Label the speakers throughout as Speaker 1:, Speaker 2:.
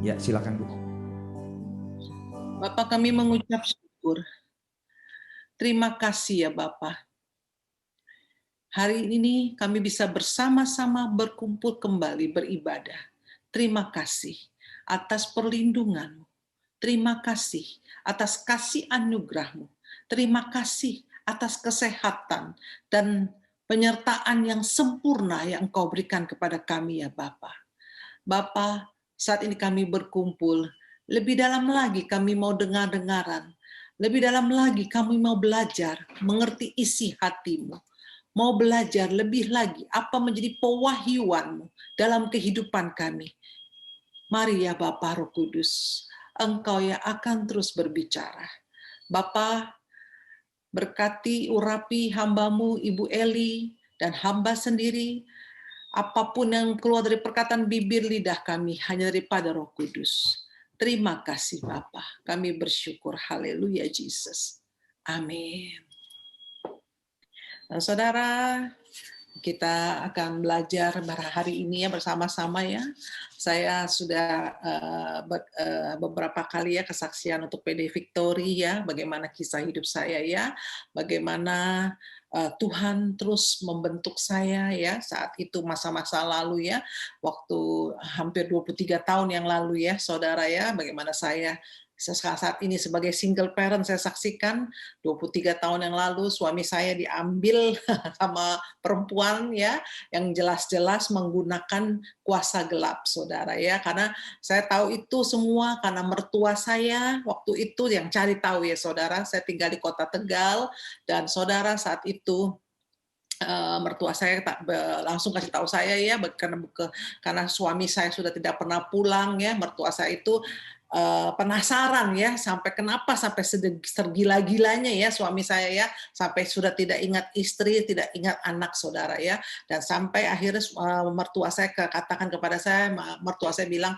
Speaker 1: Ya, silakan Bu.
Speaker 2: Bapak, kami mengucap syukur. Terima kasih ya Bapak. Hari ini kami bisa bersama-sama berkumpul kembali beribadah. Terima kasih atas perlindungan-Mu. Terima kasih atas kasih anugerah-Mu. Terima kasih atas kesehatan dan penyertaan yang sempurna yang Engkau berikan kepada kami ya Bapak. Bapa, saat ini kami berkumpul, lebih dalam lagi kami mau dengar-dengaran, lebih dalam lagi kami mau belajar, mengerti isi hatimu, mau belajar lebih lagi apa menjadi pewahyuanmu dalam kehidupan kami. Mari ya Bapa Roh Kudus, Engkau yang akan terus berbicara. Bapa, berkati urapi hambamu Ibu Eli dan hamba sendiri. Apapun yang keluar dari perkataan bibir lidah kami hanya daripada Roh Kudus. Terima kasih Bapa. Kami bersyukur. Haleluya Jesus. Amin. Nah, saudara, kita akan belajar hari ini ya bersama-sama ya. Saya sudah beberapa kali ya kesaksian untuk PD Victory ya, bagaimana kisah hidup saya ya, bagaimana Tuhan terus membentuk saya ya saat itu masa-masa lalu ya, waktu hampir 23 tahun yang lalu ya saudara ya, bagaimana saya saat ini sebagai single parent saya saksikan 23 tahun yang lalu suami saya diambil sama perempuan ya yang jelas-jelas menggunakan kuasa gelap saudara ya, karena saya tahu itu semua karena mertua saya waktu itu yang cari tahu ya saudara. Saya tinggal di kota Tegal dan saudara saat itu mertua saya langsung kasih tahu saya ya karena suami saya sudah tidak pernah pulang ya, mertua saya itu penasaran ya sampai kenapa sampai tergila-gilanya ya suami saya ya, sampai sudah tidak ingat istri, tidak ingat anak saudara ya, dan sampai akhirnya mertua saya katakan kepada saya, mertua saya bilang,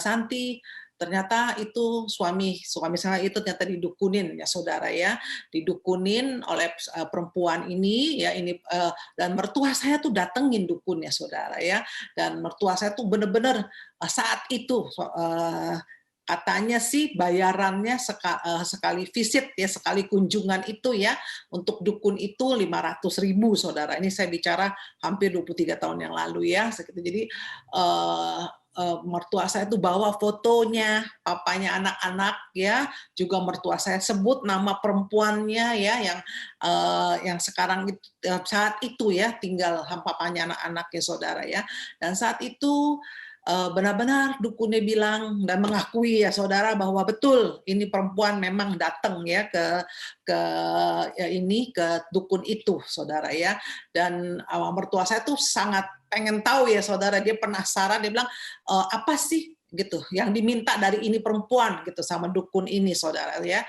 Speaker 2: Santi, ternyata itu suami saya itu ternyata didukunin ya saudara ya, didukunin oleh perempuan ini ya, ini dan mertua saya tuh datengin dukun ya saudara ya, dan mertua saya tuh bener-bener saat itu katanya sih bayarannya sekali visit ya, sekali kunjungan itu ya untuk dukun itu 500.000 saudara. Ini saya bicara hampir 23 tahun yang lalu ya. Jadi mertua saya tuh bawa fotonya papanya anak-anak ya, juga mertua saya sebut nama perempuannya ya yang sekarang itu, saat itu ya tinggal papanya anak-anak ya saudara ya. Dan saat itu benar-benar dukunnya bilang dan mengakui ya saudara bahwa betul ini perempuan memang datang ya ke dukun itu saudara ya, dan mertua saya tuh sangat pengen tahu ya saudara, dia penasaran, dia bilang apa sih gitu yang diminta dari ini perempuan gitu sama dukun ini saudara ya.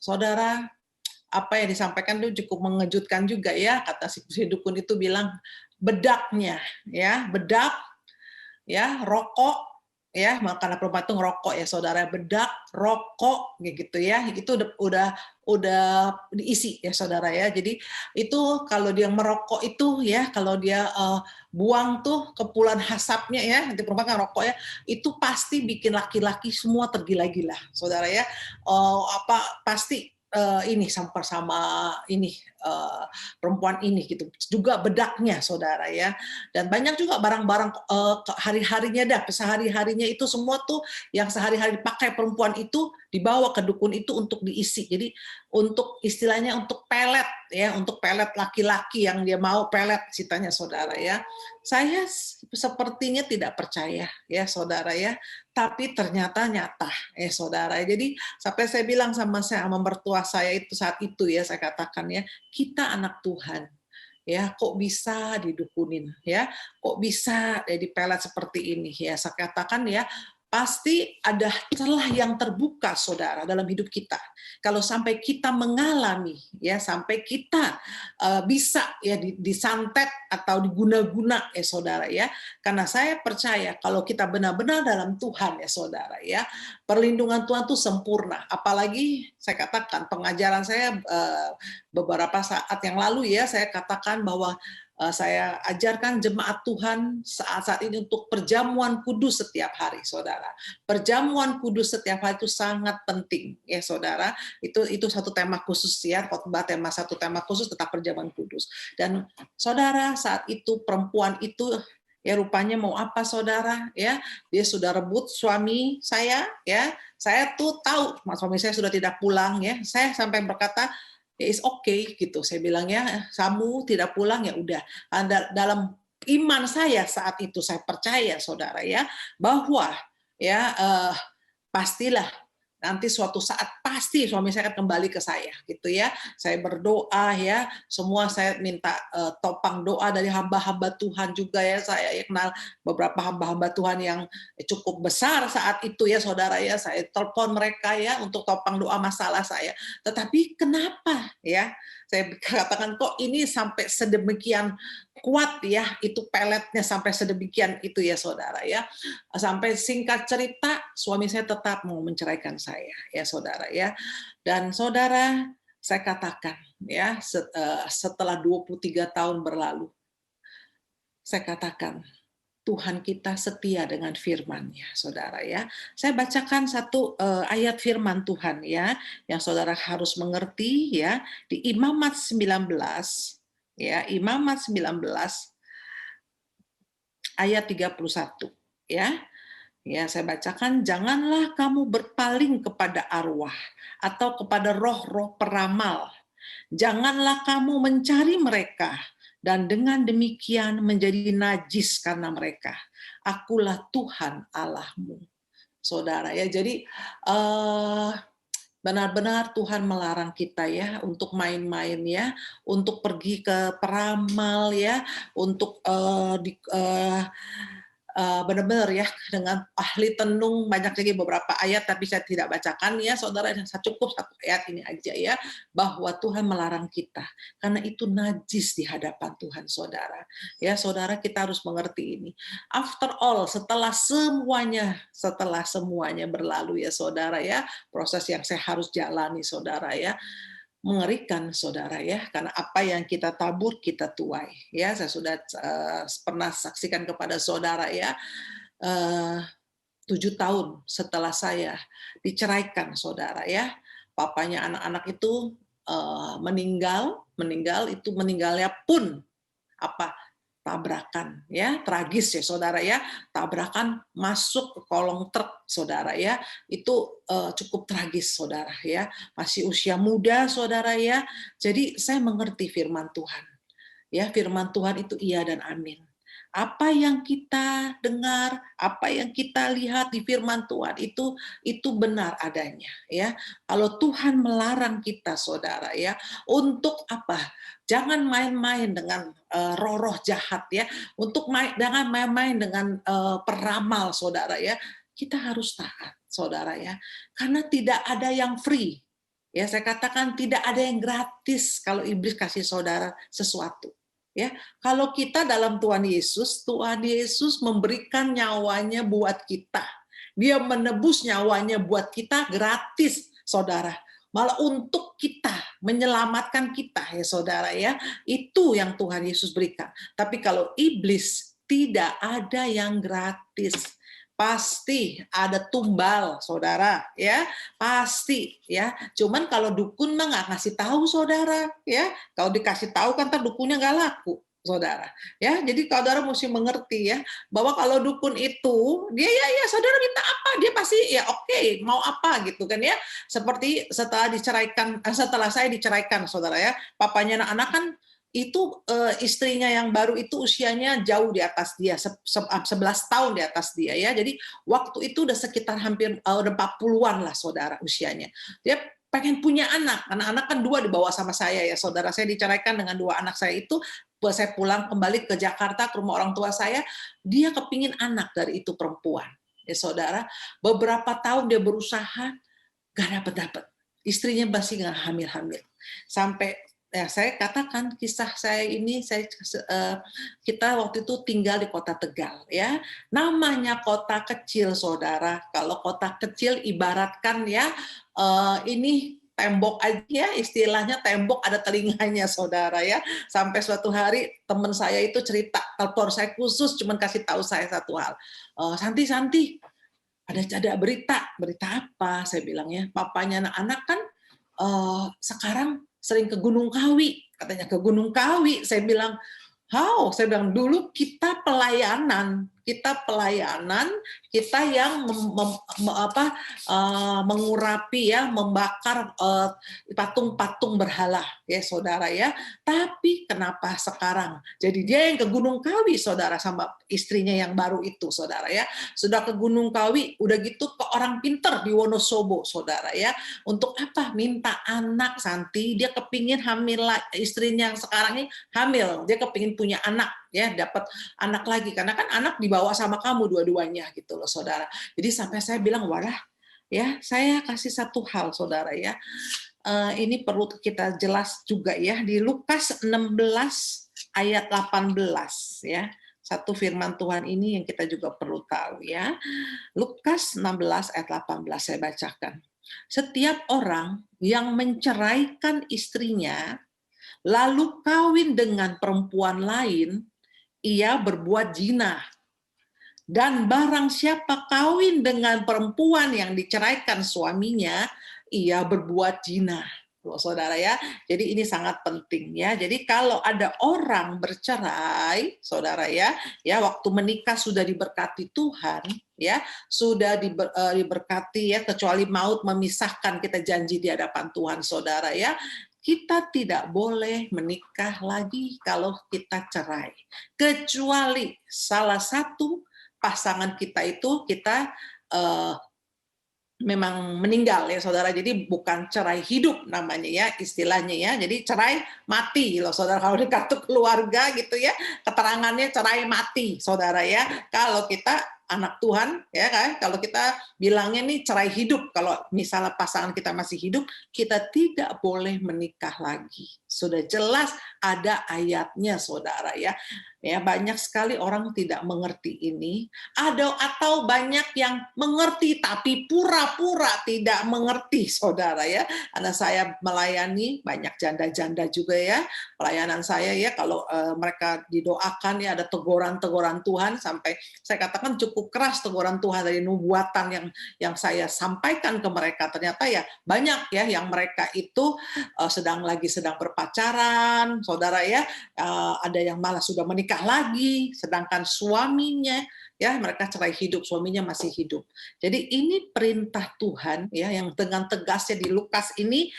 Speaker 2: Saudara, apa yang disampaikan itu cukup mengejutkan juga ya, kata si dukun itu bilang bedaknya ya, bedak ya, rokok ya, karena perempuan itu ngerokok ya saudara, bedak, rokok gitu ya, itu udah diisi ya saudara ya. Jadi itu kalau dia merokok itu ya, kalau dia buang tuh kepulan asapnya ya, nanti perempuan kan rokok ya, itu pasti bikin laki-laki semua tergila-gila saudara ya. Pasti ini sama ini perempuan ini gitu, juga bedaknya saudara ya, dan banyak juga barang-barang hari-harinya sehari-harinya itu semua tuh yang sehari-hari dipakai perempuan itu dibawa ke dukun itu untuk diisi. Jadi untuk istilahnya untuk pelet ya, untuk pelet laki-laki yang dia mau pelet ceritanya saudara ya. Saya sepertinya tidak percaya ya saudara ya, tapi ternyata nyata ya saudara. Jadi sampai saya bilang sama mertua saya itu saat itu ya, saya katakan ya, kita anak Tuhan ya, kok bisa didukunin ya, kok bisa dipelet seperti ini ya. Saya katakan ya, pasti ada celah yang terbuka saudara dalam hidup kita. Kalau sampai kita mengalami ya, sampai kita bisa ya disantet atau diguna-guna ya saudara ya. Karena saya percaya kalau kita benar-benar dalam Tuhan ya saudara ya, perlindungan Tuhan itu sempurna. Apalagi saya katakan pengajaran saya beberapa saat yang lalu ya, saya katakan bahwa Saya ajarkan jemaat Tuhan saat ini untuk perjamuan kudus setiap hari, saudara. Perjamuan kudus setiap hari itu sangat penting, ya saudara. Itu satu tema khusus ya, khotbah satu tema khusus tentang perjamuan kudus. Dan saudara, saat itu perempuan itu ya rupanya mau apa saudara, ya dia sudah rebut suami saya, ya saya tuh tahu suami saya sudah tidak pulang, ya saya sampai berkata ya is okay gitu, saya bilang ya kamu tidak pulang ya udah. Dalam iman saya saat itu saya percaya saudara ya bahwa ya pastilah nanti suatu saat pasti suami saya akan kembali ke saya gitu ya. Saya berdoa ya, semua saya minta topang doa dari hamba-hamba Tuhan juga ya. Saya kenal beberapa hamba-hamba Tuhan yang cukup besar saat itu ya saudara ya. Saya telepon mereka ya untuk topang doa masalah saya. Tetapi kenapa ya? Saya katakan kok ini sampai sedemikian kuat ya, itu peletnya sampai sedemikian itu ya saudara ya. Sampai singkat cerita suami saya tetap mau menceraikan saya ya saudara ya. Dan saudara, saya katakan ya setelah 23 tahun berlalu, saya katakan Tuhan kita setia dengan firman-Nya, saudara ya. Saya bacakan satu ayat firman Tuhan ya, yang saudara harus mengerti ya, di Imamat 19 ya, Imamat 19 ayat 31 ya. Ya, saya bacakan, janganlah kamu berpaling kepada arwah atau kepada roh-roh peramal. Janganlah kamu mencari mereka, dan dengan demikian menjadi najis karena mereka. Akulah Tuhan Allahmu. Saudara ya, jadi benar-benar Tuhan melarang kita ya untuk main-main ya, untuk pergi ke peramal ya, untuk benar-benar ya dengan ahli tenung banyak lagi beberapa ayat tapi saya tidak bacakan ya saudara, saya cukup satu ayat ini aja ya, bahwa Tuhan melarang kita karena itu najis di hadapan Tuhan saudara ya. Saudara, kita harus mengerti ini. After all, setelah semuanya berlalu ya saudara ya, proses yang saya harus jalani saudara ya, mengerikan saudara ya, karena apa yang kita tabur kita tuai ya. Saya sudah pernah saksikan kepada saudara ya, 7 tahun setelah saya diceraikan saudara ya, papanya anak-anak itu meninggal itu meninggalnya pun apa, tabrakan ya, tragis ya saudara ya, tabrakan masuk ke kolong truk saudara ya, itu cukup tragis saudara ya, masih usia muda saudara ya. Jadi saya mengerti firman Tuhan ya, firman Tuhan itu iya dan amin. Apa yang kita dengar, apa yang kita lihat di firman Tuhan itu benar adanya ya. Kalau Tuhan melarang kita saudara ya untuk apa? Jangan main-main dengan roh-roh jahat ya. Jangan main-main dengan peramal saudara ya. Kita harus taat saudara ya. Karena tidak ada yang free. Ya, saya katakan tidak ada yang gratis kalau iblis kasih saudara sesuatu. Ya, kalau kita dalam Tuhan Yesus memberikan nyawanya buat kita. Dia menebus nyawanya buat kita gratis, saudara. Malah untuk kita, menyelamatkan kita ya saudara ya. Itu yang Tuhan Yesus berikan. Tapi kalau iblis, tidak ada yang gratis. Pasti ada tumbal, saudara ya, pasti ya. Cuman kalau dukun mah nggak ngasih tahu saudara ya. Kalau dikasih tahu kan ntar dukunnya nggak laku saudara ya. Jadi saudara mesti mengerti ya bahwa kalau dukun itu dia ya saudara minta apa dia pasti ya oke, mau apa gitu kan ya. Seperti setelah saya diceraikan saudara ya, papanya anak-anak kan itu istrinya yang baru itu usianya jauh di atas dia, 11 tahun di atas dia ya. Jadi waktu itu udah sekitar hampir udah 40-an lah saudara usianya. Dia pengen punya anak kan 2 dibawa sama saya ya saudara. Saya diceraikan dengan 2 anak saya itu, saya pulang kembali ke Jakarta ke rumah orang tua saya, dia kepingin anak dari itu perempuan. Ya saudara, beberapa tahun dia berusaha gak dapet. Istrinya masih nggak hamil-hamil. Sampai ya saya katakan kisah saya ini, kita waktu itu tinggal di kota Tegal ya. Namanya kota kecil saudara. Kalau kota kecil ibaratkan ya ini tembok aja ya, istilahnya tembok ada telinganya saudara ya. Sampai suatu hari teman saya itu cerita, tutor saya khusus cuman kasih tahu saya satu hal. Santi, Santi, ada berita, berita apa? Saya bilang ya, papanya anak-anak kan sekarang sering ke Gunung Kawi, katanya ke Gunung Kawi. Saya bilang, how? Saya bilang dulu kita pelayanan, kita yang mengurapi ya, membakar patung-patung berhala ya saudara ya. Tapi kenapa sekarang? Jadi dia yang ke Gunung Kawi saudara sama istrinya yang baru itu saudara ya. Sudah ke Gunung Kawi, udah gitu ke orang pinter di Wonosobo saudara ya. Untuk apa? Minta anak Santi, dia kepingin hamil, istrinya yang sekarang ini hamil, dia kepingin punya anak ya, dapat anak lagi karena kan anak dibawa sama kamu dua-duanya gitu loh saudara. Jadi sampai saya bilang wadah ya, saya kasih satu hal saudara ya. Ini perlu kita jelas juga ya di Lukas 16 ayat 18 ya. Satu firman Tuhan ini yang kita juga perlu tahu ya. Lukas 16 ayat 18 saya bacakan. Setiap orang yang menceraikan istrinya lalu kawin dengan perempuan lain, ia berbuat zina. Dan barang siapa kawin dengan perempuan yang diceraikan suaminya, ia berbuat zina. Loh, saudara ya, jadi ini sangat penting ya. Jadi kalau ada orang bercerai, saudara ya, waktu menikah sudah diberkati Tuhan, ya sudah diberkati ya, kecuali maut memisahkan, kita janji di hadapan Tuhan, saudara ya. Kita tidak boleh menikah lagi kalau kita cerai, kecuali salah satu pasangan kita itu kita memang meninggal ya saudara. Jadi bukan cerai hidup namanya ya istilahnya ya. Jadi cerai mati loh saudara, kalau di kartu keluarga gitu ya, keterangannya cerai mati saudara ya. Kalau kita anak Tuhan ya kan, kalau kita bilangnya nih cerai hidup, kalau misalnya pasangan kita masih hidup, kita tidak boleh menikah lagi. Sudah jelas ada ayatnya saudara ya. Ya, banyak sekali orang tidak mengerti ini. Atau banyak yang mengerti tapi pura-pura tidak mengerti, saudara ya. Karena saya melayani banyak janda-janda juga ya. Pelayanan saya ya, kalau mereka didoakan ya ada teguran-teguran Tuhan, sampai saya katakan cukup keras teguran Tuhan dari nubuatan yang saya sampaikan ke mereka. Ternyata ya banyak ya yang mereka itu sedang berpacaran, saudara ya. Ada yang malah sudah menikah lagi, sedangkan suaminya ya mereka cerai hidup, suaminya masih hidup. Jadi ini perintah Tuhan ya, yang dengan tegasnya di Lukas ini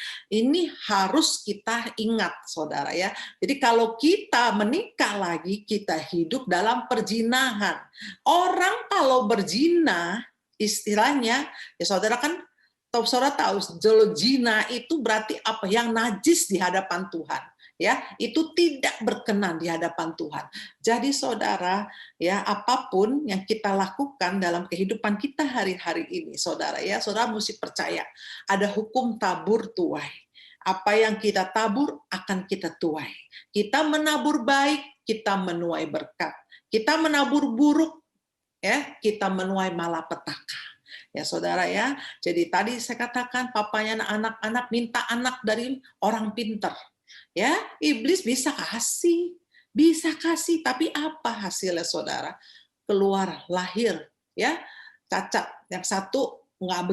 Speaker 2: harus kita ingat saudara ya. Jadi kalau kita menikah lagi, kita hidup dalam perzinahan. Orang kalau berzina istilahnya ya saudara kan, saudara tahu zina itu berarti apa? Yang najis di hadapan Tuhan. Ya, itu tidak berkenan di hadapan Tuhan. Jadi saudara, ya apapun yang kita lakukan dalam kehidupan kita hari-hari ini, saudara ya, saudara mesti percaya ada hukum tabur tuai. Apa yang kita tabur akan kita tuai. Kita menabur baik, kita menuai berkat. Kita menabur buruk, ya, kita menuai malapetaka. Ya saudara ya, jadi tadi saya katakan papanya anak-anak minta anak dari orang pinter. Ya, iblis bisa kasih, tapi apa hasilnya saudara? Keluar lahir ya cacat. Yang satu nggak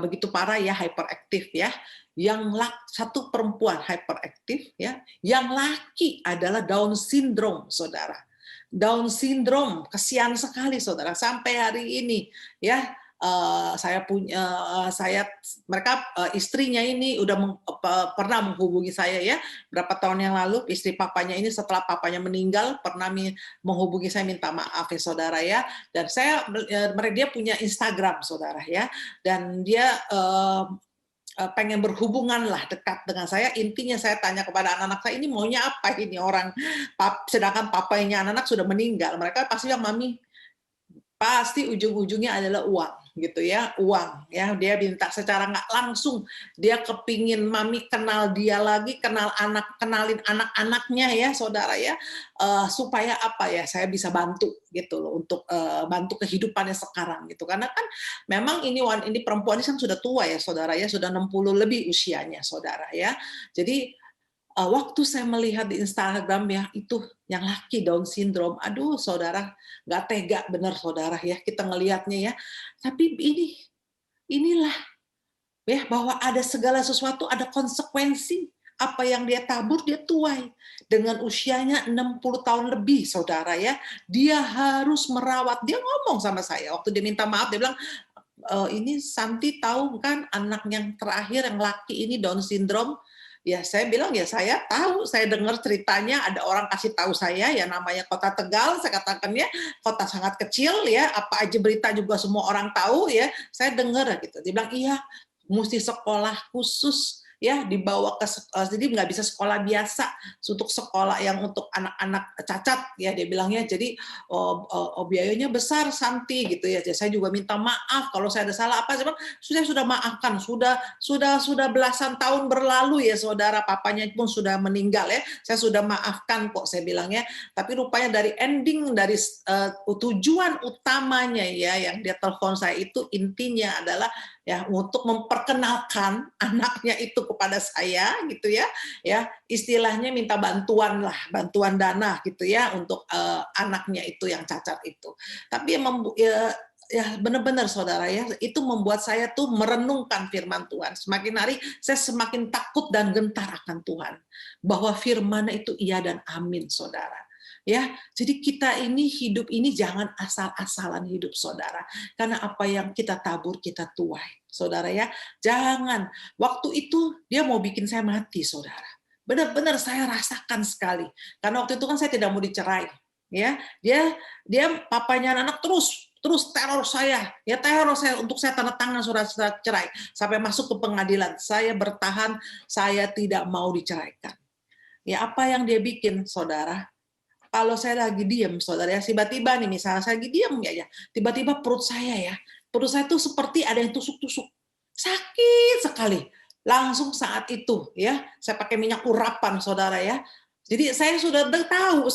Speaker 2: begitu parah ya, hyperaktif ya. Yang satu perempuan hyperaktif ya. Yang laki adalah Down syndrome saudara. Down syndrome, kesian sekali saudara, sampai hari ini ya. Mereka istrinya ini udah pernah menghubungi saya ya berapa tahun yang lalu. Istri papanya ini setelah papanya meninggal pernah menghubungi saya minta maaf ya saudara ya. Dan dia punya Instagram saudara ya, dan dia pengen berhubungan lah dekat dengan saya. Intinya saya tanya kepada anak-anak saya, ini maunya apa ini orang, sedangkan papanya anak-anak sudah meninggal. Mereka pasti bilang, mami pasti ujung-ujungnya adalah uang gitu ya, uang ya. Dia minta secara nggak langsung, dia kepingin mami kenal dia lagi, kenalin anak-anaknya ya saudara ya, supaya apa ya, saya bisa bantu gitu loh untuk bantu kehidupannya sekarang gitu. Karena kan memang ini perempuan ini kan sudah tua ya saudara ya, sudah 60 lebih usianya saudara ya. Jadi waktu saya melihat di Instagram ya, itu yang laki Down syndrome, aduh saudara, nggak tega bener saudara ya, kita ngelihatnya ya. Tapi inilah ya, bahwa ada segala sesuatu, ada konsekuensi. Apa yang dia tabur, dia tuai. Dengan usianya 60 tahun lebih, saudara ya. Dia harus merawat. Dia ngomong sama saya, waktu dia minta maaf, dia bilang, ini Santi tahu kan anak yang terakhir yang laki ini Down syndrome. Ya saya bilang ya saya tahu, saya dengar ceritanya, ada orang kasih tahu saya ya, namanya Kota Tegal, saya katakannya kota sangat kecil ya, apa aja berita juga semua orang tahu ya, saya dengar gitu. Dia bilang iya, mesti sekolah khusus ya, dibawa ke jadi nggak bisa sekolah biasa, untuk sekolah yang untuk anak-anak cacat ya, dia bilangnya. Jadi biayanya besar Santi gitu ya. Jadi saya juga minta maaf kalau saya ada salah apa, sudah maafkan, sudah belasan tahun berlalu ya saudara, papanya pun sudah meninggal ya, saya sudah maafkan kok, saya bilangnya. Tapi rupanya dari ending, dari tujuan utamanya ya yang dia telepon saya itu, intinya adalah ya untuk memperkenalkan anaknya itu kepada saya gitu ya, istilahnya minta bantuan lah, bantuan dana gitu ya untuk anaknya itu yang cacat itu. Tapi ya benar-benar saudara ya, itu membuat saya tuh merenungkan firman Tuhan. Semakin hari saya semakin takut dan gentar akan Tuhan, bahwa firman-Nya itu iya dan amin saudara. Ya, jadi kita ini hidup ini jangan asal-asalan hidup saudara, karena apa yang kita tabur kita tuai saudara ya. Jangan, waktu itu dia mau bikin saya mati saudara, benar-benar saya rasakan sekali, karena waktu itu kan saya tidak mau dicerai ya. Dia papanya anak terus teror saya ya, teror saya untuk saya tanda tangan surat cerai sampai masuk ke pengadilan. Saya bertahan, saya tidak mau diceraikan ya. Apa yang dia bikin saudara, kalau saya lagi diem, saudara ya, tiba-tiba nih misalnya saya lagi diem ya, tiba-tiba perut saya tuh seperti ada yang tusuk-tusuk, sakit sekali. Langsung saat itu ya, saya pakai minyak urapan, saudara ya. Jadi saya sudah tahu,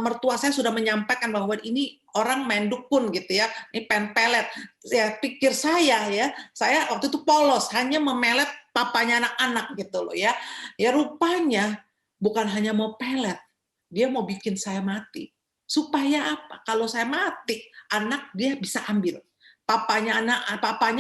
Speaker 2: mertua saya sudah menyampaikan bahwa ini orang main dukun gitu ya, ini pen pelet. Ya pikir saya ya, saya waktu itu polos, hanya memelet papanya anak-anak gitu loh ya. Ya rupanya bukan hanya mau pelet, dia mau bikin saya mati. Supaya apa? Kalau saya mati, anak dia bisa ambil. Papanya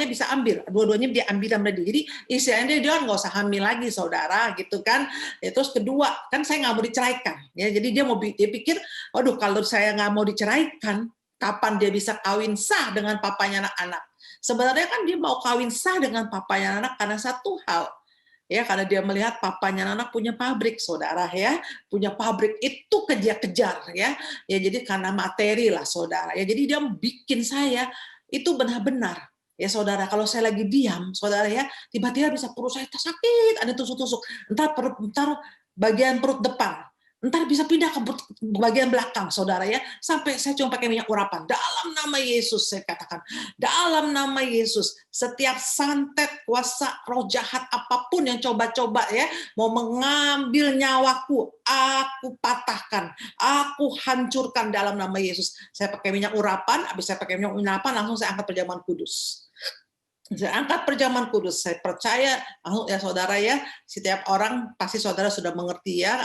Speaker 2: bisa ambil. Dua-duanya dia ambil sama dia. Jadi istilahnya dia nggak usah hamil lagi, saudara, gitu kan. Ya, terus kedua, kan saya nggak mau diceraikan. Ya, jadi dia pikir, waduh kalau saya nggak mau diceraikan, kapan dia bisa kawin sah dengan papanya anak-anak? Sebenarnya kan dia mau kawin sah dengan papanya anak karena satu hal, ya karena dia melihat papanya anak punya pabrik saudara ya, punya pabrik itu kejar-kejar ya, jadi karena materi lah saudara ya. Jadi dia bikin saya itu benar-benar ya saudara, kalau saya lagi diam saudara ya, tiba-tiba bisa perut saya sakit, ada tusuk-tusuk, entar bagian perut depan, entar bisa pindah ke bagian belakang saudara ya, sampai saya cuma pakai minyak urapan. Dalam nama Yesus saya katakan, dalam nama Yesus, setiap santet kuasa roh jahat apapun yang coba-coba ya mau mengambil nyawaku, aku patahkan, aku hancurkan dalam nama Yesus. Saya pakai minyak urapan, habis saya pakai minyak urapan langsung saya angkat perjamuan kudus. Saya angkat perjamuan kudus. Saya percaya ya saudara ya, setiap orang pasti saudara sudah mengerti ya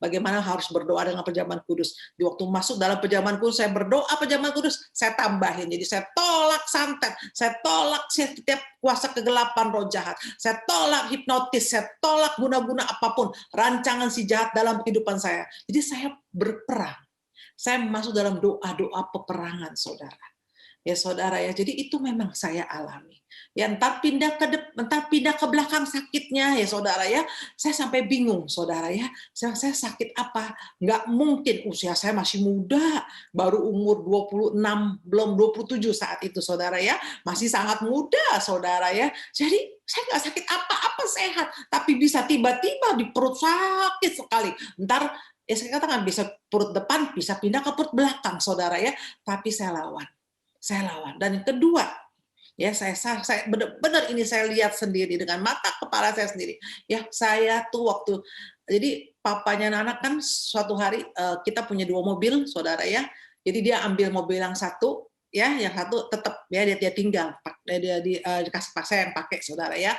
Speaker 2: bagaimana harus berdoa dengan perjamuan kudus. Di waktu masuk dalam perjamuan kudus, saya berdoa perjamuan kudus, saya tambahin. Jadi saya tolak santet, saya tolak setiap kuasa kegelapan roh jahat, saya tolak hipnotis, saya tolak guna-guna apapun rancangan si jahat dalam kehidupan saya. Jadi saya berperang. Saya masuk dalam doa-doa peperangan saudara. Ya saudara ya, jadi itu memang saya alami. Ya entar pindah ke belakang sakitnya ya saudara ya. Saya sampai bingung saudara ya. Saya sakit apa? Nggak mungkin, usia saya masih muda, baru umur 26, belum 27 saat itu saudara ya. Masih sangat muda saudara ya. Jadi saya nggak sakit apa-apa, sehat, tapi bisa tiba-tiba di perut sakit sekali. Entar Ya saya katakan bisa perut depan, bisa pindah ke perut belakang, saudara ya. Tapi saya lawan. Dan yang kedua, ya saya benar-benar ini saya lihat sendiri dengan mata kepala saya sendiri. Ya saya tuh jadi papanya anak kan suatu hari kita punya 2 mobil, saudara ya. Jadi dia ambil mobil yang satu, ya, yang satu tetap ya dia tinggal, dikasih pak saya yang pakai, saudara ya.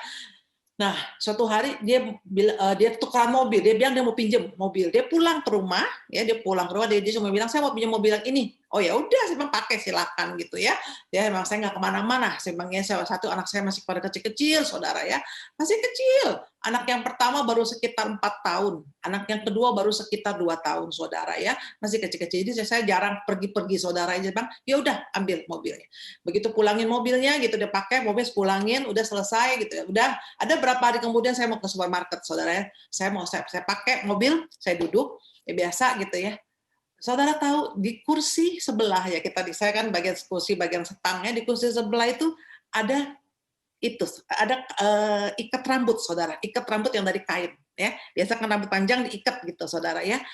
Speaker 2: Nah, suatu hari dia tukeran mobil, dia bilang dia mau pinjam mobil. Dia pulang ke rumah, dia cuma bilang saya mau pinjam mobil yang ini. Oh ya udah, saya bilang pakai silakan gitu ya. Ya memang saya nggak kemana-mana. Saya bilang ya satu anak saya masih pada kecil-kecil, saudara ya, masih kecil. Anak yang pertama baru sekitar 4 tahun, anak yang kedua baru sekitar 2 tahun, saudara ya, masih kecil-kecil. Jadi saya jarang pergi-pergi, saudara aja bang. Ya udah ambil mobilnya. Begitu pulangin mobilnya gitu dia pakai mobil, pulangin udah selesai gitu ya. Udah ada berapa hari kemudian saya mau ke supermarket, saudara ya. Saya pakai mobil, saya duduk ya biasa gitu ya. Saudara tahu di kursi sebelah ya saya kan bagian kursi bagian setangnya, di kursi sebelah itu ada ikat rambut, saudara, ikat rambut yang dari kain ya. Biasa kan rambut panjang diikat gitu, saudara ya.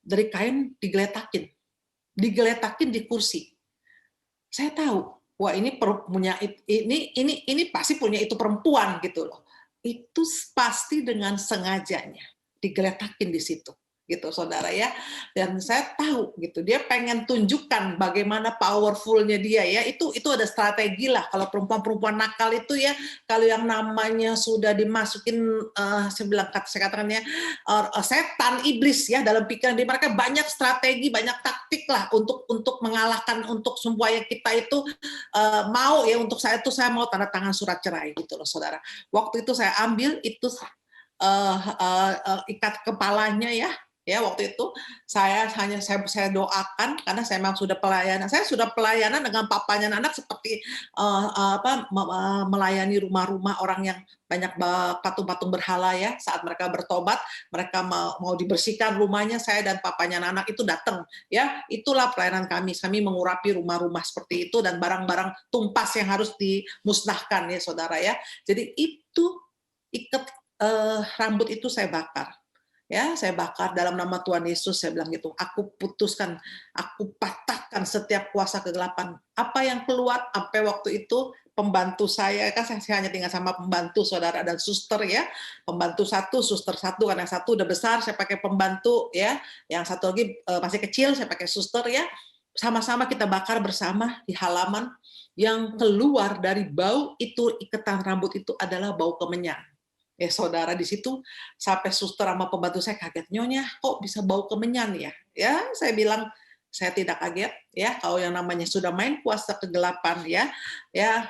Speaker 2: Dari kain digeletakin di kursi. Saya tahu, wah ini punya ini pasti punya itu perempuan gitu loh. Itu pasti dengan sengajanya digeletakin di situ gitu, saudara ya. Dan saya tahu gitu dia pengen tunjukkan bagaimana powerfulnya dia ya. Itu ada strategi lah kalau perempuan nakal itu ya. Kalau yang namanya sudah dimasukin saya katakan ya setan iblis ya dalam pikiran di mereka, banyak strategi, banyak taktik lah untuk mengalahkan, untuk supaya kita itu mau ya, untuk saya mau tanda tangan surat cerai gitu loh, saudara. Waktu itu saya ambil itu ikat kepalanya ya. Ya waktu itu saya doakan karena saya memang sudah pelayanan. Saya sudah pelayanan dengan papanya anak seperti melayani rumah-rumah orang yang banyak patung-patung berhala ya. Saat mereka bertobat, mereka mau dibersihkan rumahnya, saya dan papanya anak itu datang ya. Itulah pelayanan kami. Kami mengurapi rumah-rumah seperti itu dan barang-barang tumpas yang harus dimusnahkan ya, saudara ya. Jadi itu ikat rambut itu saya bakar. Ya, saya bakar dalam nama Tuhan Yesus, saya bilang gitu. Aku putuskan, aku patahkan setiap kuasa kegelapan. Apa yang keluar sampai waktu itu pembantu saya, kan saya hanya tinggal sama pembantu, saudara, dan suster ya. Pembantu satu, suster satu, karena satu udah besar, saya pakai pembantu ya. Yang satu lagi masih kecil, saya pakai suster ya. Sama-sama kita bakar bersama di halaman. Yang keluar dari bau itu, ikatan rambut itu adalah bau kemenyan. Saudara, di situ sampai suster sama pembantu saya kaget, nyonya kok bisa bau kemenyan ya? Ya, saya bilang saya tidak kaget ya, kalau yang namanya sudah main kuasa kegelapan ya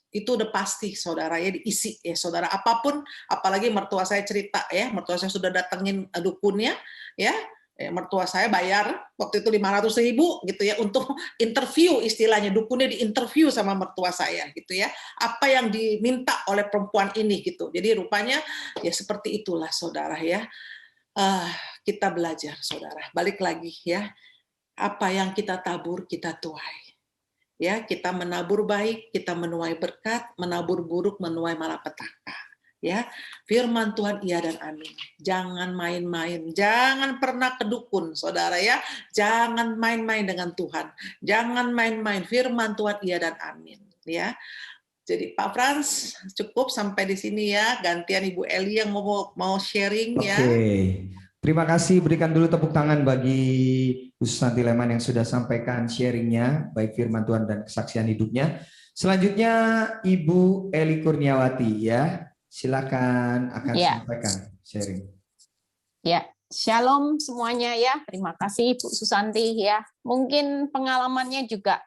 Speaker 2: itu udah pasti, saudara ya, diisi ya, saudara. Apapun, apalagi mertua saya cerita ya, mertua saya sudah datengin dukunnya ya. Mertua saya bayar waktu itu 500.000 gitu ya untuk interview, istilahnya dukunnya diinterview sama mertua saya gitu ya, apa yang diminta oleh perempuan ini gitu. Jadi rupanya ya seperti itulah, saudara ya. Kita belajar, saudara, balik lagi ya, apa yang kita tabur kita tuai ya. Kita menabur baik, kita menuai berkat, menabur buruk, menuai malapetaka ya. Firman Tuhan iya dan amin. Jangan main-main, jangan pernah kedukun, saudara ya. Jangan main-main dengan Tuhan, jangan main-main. Firman Tuhan iya dan amin ya. Jadi Pak Frans, cukup sampai di sini ya. Gantian Ibu Eli yang mau sharing ya.
Speaker 1: Oke, terima kasih. Berikan dulu tepuk tangan bagi Bu Susanti Leman yang sudah sampaikan sharingnya, baik firman Tuhan dan kesaksian hidupnya. Selanjutnya Ibu Eli Kurniawati ya. Silakan akan sampaikan sharing.
Speaker 3: Ya, shalom semuanya ya. Terima kasih Bu Susanti ya. Mungkin pengalamannya juga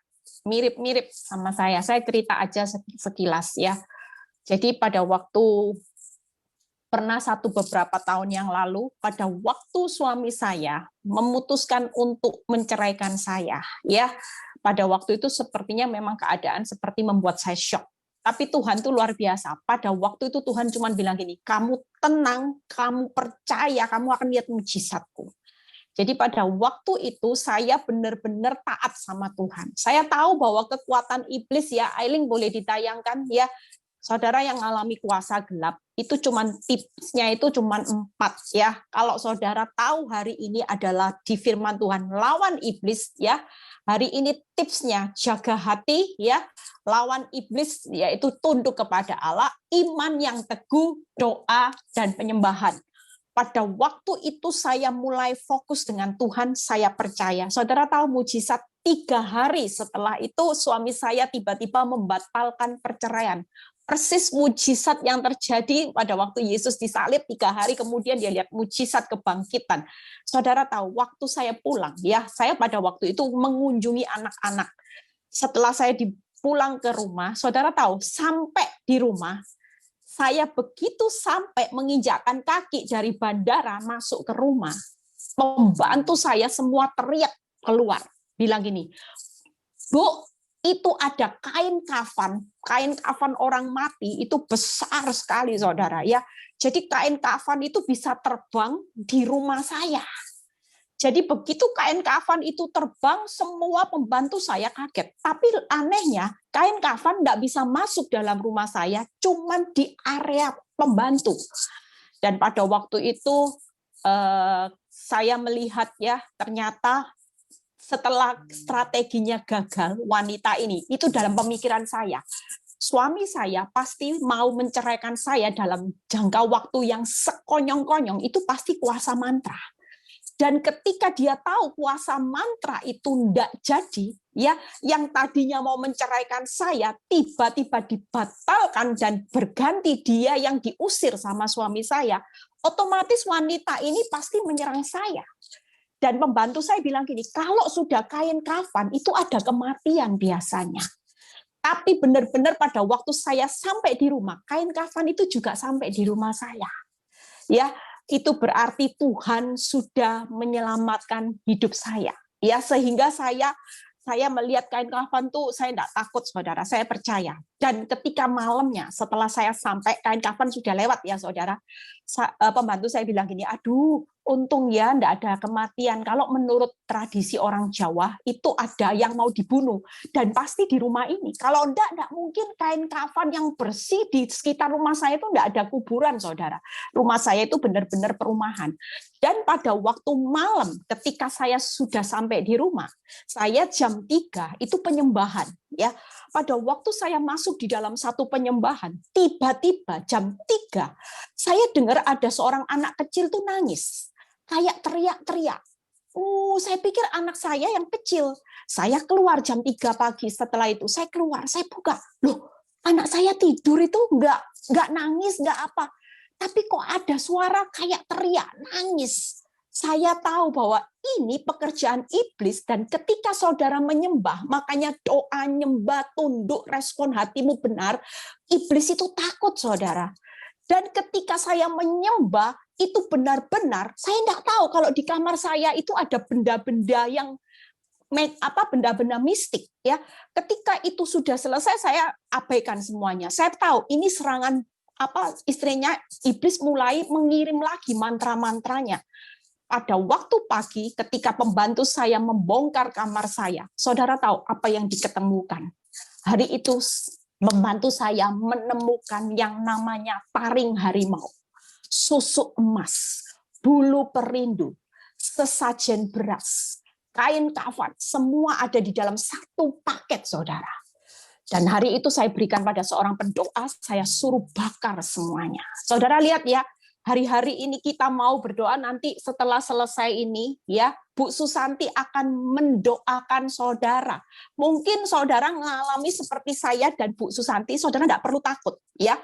Speaker 3: mirip-mirip sama saya. Saya cerita aja sekilas ya. Jadi pada waktu pernah beberapa tahun yang lalu, pada waktu suami saya memutuskan untuk menceraikan saya ya. Pada waktu itu sepertinya memang keadaan seperti membuat saya shock. Tapi Tuhan tuh luar biasa. Pada waktu itu Tuhan cuma bilang gini, kamu tenang, kamu percaya, kamu akan lihat mujizatku. Jadi pada waktu itu saya benar-benar taat sama Tuhan. Saya tahu bahwa kekuatan iblis ya, Ailing boleh ditayangkan ya, Saudara yang mengalami kuasa gelap, itu tipsnya itu cuman 4 ya. Kalau saudara tahu hari ini adalah di firman Tuhan lawan iblis ya. Hari ini tipsnya jaga hati ya, lawan iblis yaitu tunduk kepada Allah, iman yang teguh, doa dan penyembahan. Pada waktu itu saya mulai fokus dengan Tuhan, saya percaya. Saudara tahu mujizat 3 hari setelah itu suami saya tiba-tiba membatalkan perceraian. Persis mujizat yang terjadi pada waktu Yesus disalib, 3 hari kemudian dia lihat mujizat kebangkitan. Saudara tahu, waktu saya pulang, ya saya pada waktu itu mengunjungi anak-anak. Setelah saya pulang ke rumah, saudara tahu, sampai di rumah, saya begitu sampai menginjakkan kaki dari bandara masuk ke rumah, pembantu saya semua teriak keluar, bilang gini, Bu, itu ada kain kafan orang mati itu besar sekali saudara ya. Jadi kain kafan itu bisa terbang di rumah saya. Jadi begitu kain kafan itu terbang, semua pembantu saya kaget. Tapi anehnya kain kafan tidak bisa masuk dalam rumah saya, cuman di area pembantu. Dan pada waktu itu saya melihat ya ternyata setelah strateginya gagal, wanita ini, itu dalam pemikiran saya, suami saya pasti mau menceraikan saya dalam jangka waktu yang sekonyong-konyong, itu pasti kuasa mantra. Dan ketika dia tahu kuasa mantra itu tidak jadi, ya, yang tadinya mau menceraikan saya, tiba-tiba dibatalkan dan berganti dia yang diusir sama suami saya, otomatis wanita ini pasti menyerang saya. Dan pembantu saya bilang gini, kalau sudah kain kafan itu ada kematian biasanya. Tapi benar-benar pada waktu saya sampai di rumah, kain kafan itu juga sampai di rumah saya. Ya, itu berarti Tuhan sudah menyelamatkan hidup saya. Ya, sehingga saya melihat kain kafan tuh saya tidak takut saudara, saya percaya. Dan ketika malamnya setelah saya sampai kain kafan sudah lewat ya saudara, pembantu saya bilang gini, aduh untung ya tidak ada kematian. Kalau menurut tradisi orang Jawa itu ada yang mau dibunuh dan pasti di rumah ini. Kalau tidak mungkin kain kafan yang bersih di sekitar rumah saya itu tidak ada kuburan saudara. Rumah saya itu benar-benar perumahan. Dan pada waktu malam ketika saya sudah sampai di rumah, saya jam 3 itu penyembahan ya. Pada waktu saya masuk di dalam satu penyembahan, tiba-tiba jam 3 saya dengar ada seorang anak kecil tuh nangis, kayak teriak-teriak. Saya pikir anak saya yang kecil. Saya keluar jam 3 pagi setelah itu, saya keluar, saya buka. Loh, anak saya tidur itu enggak nangis, enggak apa. Tapi kok ada suara kayak teriak, nangis. Saya tahu bahwa ini pekerjaan iblis dan ketika saudara menyembah, makanya doa, nyembah, tunduk, respon hatimu benar, iblis itu takut saudara. Dan ketika saya menyembah, itu benar-benar, saya tidak tahu kalau di kamar saya itu ada benda-benda yang benda-benda mistik ya. Ketika itu sudah selesai, saya abaikan semuanya. Saya tahu ini serangan istrinya iblis mulai mengirim lagi mantra-mantranya. Pada waktu pagi ketika pembantu saya membongkar kamar saya, saudara tahu apa yang diketemukan? Hari itu membantu saya menemukan yang namanya taring harimau, susu emas, bulu perindu, sesajen beras, kain kafan, semua ada di dalam satu paket, saudara. Dan hari itu saya berikan pada seorang pendoa, saya suruh bakar semuanya. Saudara lihat ya, hari-hari ini kita mau berdoa, nanti setelah selesai ini ya Bu Susanti akan mendoakan saudara. Mungkin saudara mengalami seperti saya dan Bu Susanti, saudara tidak perlu takut ya.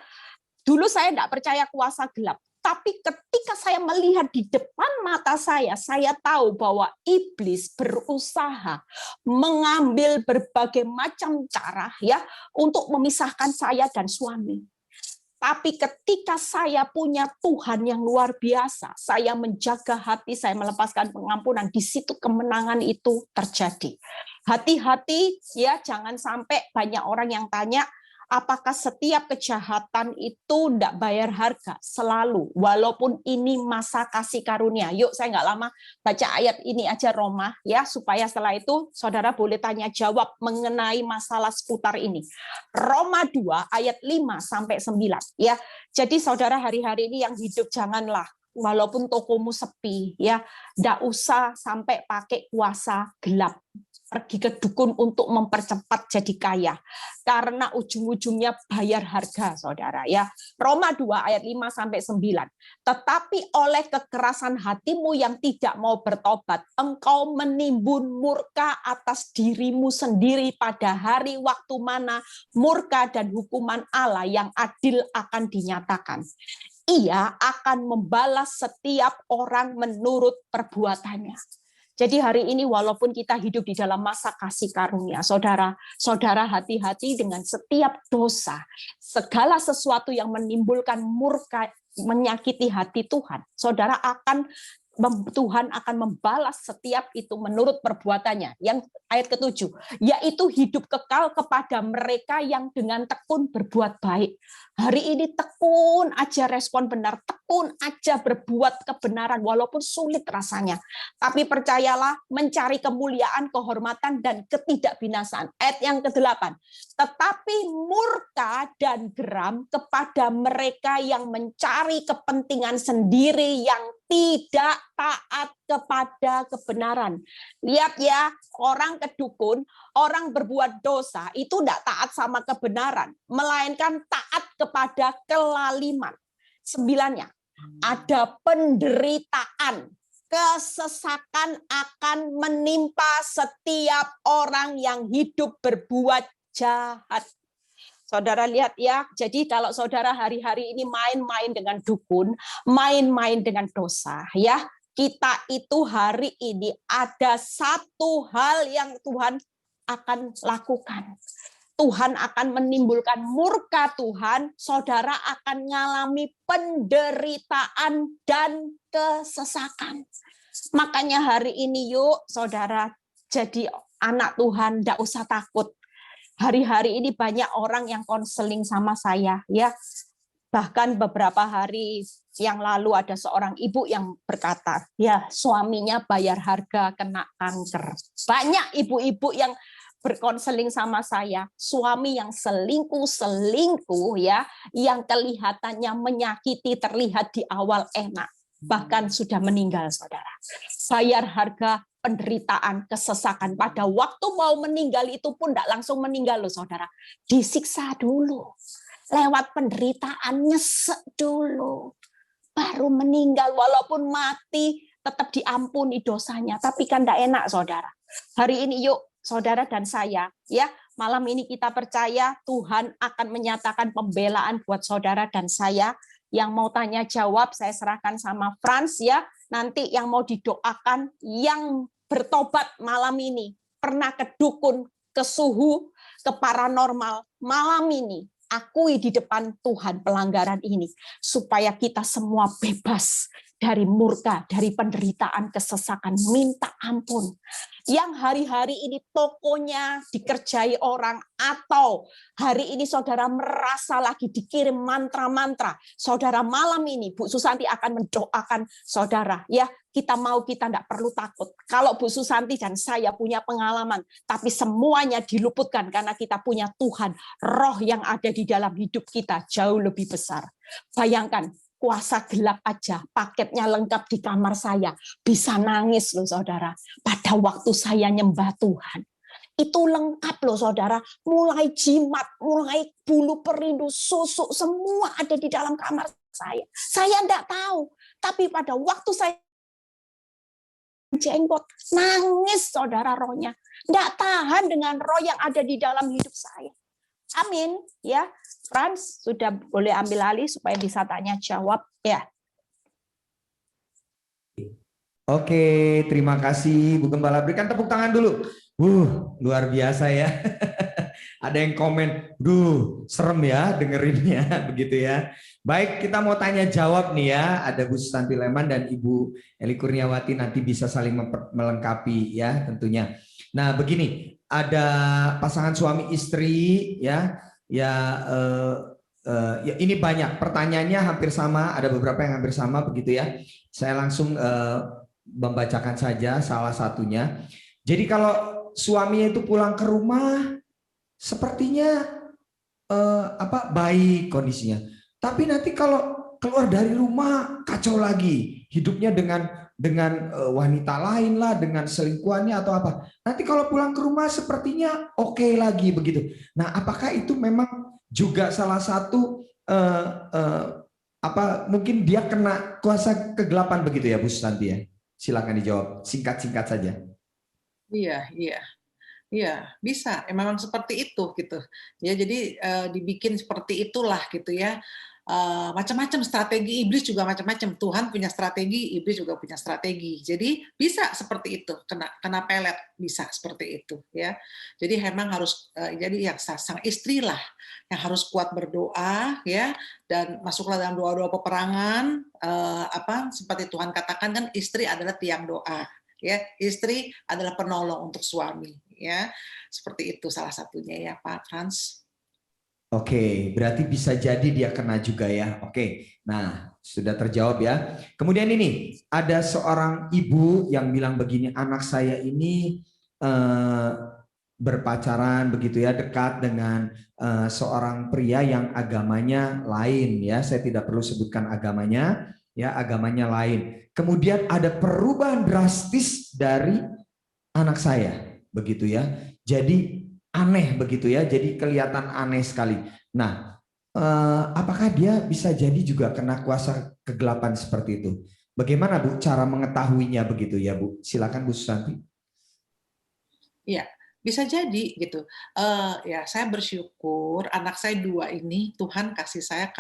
Speaker 3: Dulu saya tidak percaya kuasa gelap, tapi ketika saya melihat di depan mata saya tahu bahwa iblis berusaha mengambil berbagai macam cara ya untuk memisahkan saya dan suami. Tapi ketika saya punya Tuhan yang luar biasa, saya menjaga hati, saya melepaskan pengampunan, di situ kemenangan itu terjadi. Hati-hati ya, jangan sampai banyak orang yang tanya, Apakah setiap kejahatan itu tidak bayar harga? Selalu, walaupun ini masa kasih karunia. Yuk, saya nggak lama baca ayat ini aja Roma, ya, supaya setelah itu saudara boleh tanya jawab mengenai masalah seputar ini. Roma 2 ayat 5-9, ya. Jadi saudara hari-hari ini yang hidup janganlah, walaupun tokomu sepi, ya, nggak usah sampai pakai kuasa gelap. Pergi ke dukun untuk mempercepat jadi kaya. Karena ujung-ujungnya bayar harga, saudara. Ya, Roma 2 ayat 5-9. Tetapi oleh kekerasan hatimu yang tidak mau bertobat, engkau menimbun murka atas dirimu sendiri pada hari waktu mana murka dan hukuman Allah yang adil akan dinyatakan. Ia akan membalas setiap orang menurut perbuatannya. Jadi hari ini walaupun kita hidup di dalam masa kasih karunia, saudara hati-hati dengan setiap dosa, segala sesuatu yang menimbulkan murka, menyakiti hati Tuhan. Tuhan akan membalas setiap itu menurut perbuatannya. Yang ayat ke-7, yaitu hidup kekal kepada mereka yang dengan tekun berbuat baik. Hari ini tekun aja respon benar, tekun aja berbuat kebenaran walaupun sulit rasanya. Tapi percayalah, mencari kemuliaan, kehormatan dan ketidakbinasaan. Ayat yang ke-8. Tetapi murka dan geram kepada mereka yang mencari kepentingan sendiri yang tidak taat kepada kebenaran. Lihat ya, orang kedukun, orang berbuat dosa itu tidak taat sama kebenaran, melainkan taat kepada kelaliman. 9-nya, ada penderitaan, kesesakan akan menimpa setiap orang yang hidup berbuat jahat. Saudara lihat ya, jadi kalau saudara hari-hari ini main-main dengan dukun, main-main dengan dosa, ya, kita itu hari ini ada satu hal yang Tuhan akan lakukan. Tuhan akan menimbulkan murka Tuhan, saudara akan mengalami penderitaan dan kesesakan. Makanya hari ini yuk, saudara jadi anak Tuhan, tidak usah takut. Hari-hari ini banyak orang yang konseling sama saya, ya. Bahkan beberapa hari yang lalu ada seorang ibu yang berkata, ya suaminya bayar harga kena kanker. Banyak ibu-ibu yang berkonseling sama saya, suami yang selingkuh ya, yang kelihatannya menyakiti terlihat di awal enak, bahkan sudah meninggal, saudara. Bayar harga penderitaan, kesesakan. Pada waktu mau meninggal itu pun tidak langsung meninggal loh, saudara. Disiksa dulu. Lewat penderitaan, nyesek dulu. Baru meninggal, walaupun mati, tetap diampuni dosanya. Tapi kan tidak enak, saudara. Hari ini yuk, saudara dan saya, ya, malam ini kita percaya Tuhan akan menyatakan pembelaan buat saudara dan saya. Yang mau tanya jawab, saya serahkan sama Frans, ya. Nanti yang mau didoakan, yang bertobat malam ini, pernah ke dukun, ke suhu, ke paranormal, malam ini, akui di depan Tuhan pelanggaran ini, supaya kita semua bebas dari murka, dari penderitaan, kesesakan, minta ampun. Yang hari-hari ini tokonya dikerjai orang, atau hari ini saudara merasa lagi dikirim mantra-mantra, saudara malam ini Bu Susanti akan mendoakan saudara, ya, kita mau, kita tidak perlu takut. Kalau Bu Susanti dan saya punya pengalaman, tapi semuanya diluputkan karena kita punya Tuhan, roh yang ada di dalam hidup kita jauh lebih besar. Bayangkan, kuasa gelap aja, paketnya lengkap di kamar saya. Bisa nangis loh saudara, pada waktu saya nyembah Tuhan. Itu lengkap loh saudara, mulai jimat, mulai bulu perindu, susuk, semua ada di dalam kamar saya. Saya enggak tahu, tapi pada waktu saya jenggot, nangis saudara rohnya. Enggak tahan dengan roh yang ada di dalam hidup saya. Amin, ya. Frans sudah boleh ambil alih supaya bisa tanya jawab, ya.
Speaker 1: Oke, terima kasih Bu Gembala. Berikan tepuk tangan dulu. Luar biasa ya. Ada yang komen, serem ya dengerinnya, begitu ya. Baik, kita mau tanya jawab nih ya. Ada Bu Susanti Leman dan Ibu Eli Kurniawati, nanti bisa saling melengkapi ya tentunya. Nah begini, ada pasangan suami istri ya, Ya, ya ini banyak pertanyaannya hampir sama, ada beberapa yang hampir sama begitu ya. Saya langsung membacakan saja salah satunya. Jadi kalau suaminya itu pulang ke rumah, sepertinya baik kondisinya. Tapi nanti kalau keluar dari rumah kacau lagi, hidupnya dengan wanita lain lah, dengan selingkuhannya atau apa. Nanti kalau pulang ke rumah sepertinya oke lagi begitu. Nah, apakah itu memang juga salah satu mungkin dia kena kuasa kegelapan begitu ya, Bu Susanti ya? Silakan dijawab singkat-singkat saja.
Speaker 2: Iya, iya. Iya, bisa. Memang seperti itu gitu. Ya, jadi dibikin seperti itulah gitu ya. Macam-macam strategi iblis juga macam-macam. Tuhan punya strategi, iblis juga punya strategi. Jadi bisa seperti itu, kena pelet bisa seperti itu ya. Jadi memang harus jadi yang sang istri lah yang harus kuat berdoa ya, dan masuklah dalam doa-doa peperangan, seperti Tuhan katakan kan istri adalah tiang doa. Ya, istri adalah penolong untuk suami, ya. Seperti itu salah satunya ya, Pak Frans.
Speaker 1: Oke, berarti bisa jadi dia kena juga ya. Oke, nah sudah terjawab ya. Kemudian ini ada seorang ibu yang bilang begini, anak saya ini berpacaran begitu ya, dekat dengan seorang pria yang agamanya lain ya. Saya tidak perlu sebutkan agamanya, ya agamanya lain. Kemudian ada perubahan drastis dari anak saya, begitu ya. Jadi aneh begitu ya, jadi kelihatan aneh sekali. Nah, apakah dia bisa jadi juga kena kuasa kegelapan seperti itu? Bagaimana Bu cara mengetahuinya begitu ya Bu? Silakan Bu Susanti.
Speaker 2: Iya, bisa jadi gitu. Ya, saya bersyukur anak saya 2 ini Tuhan kasih saya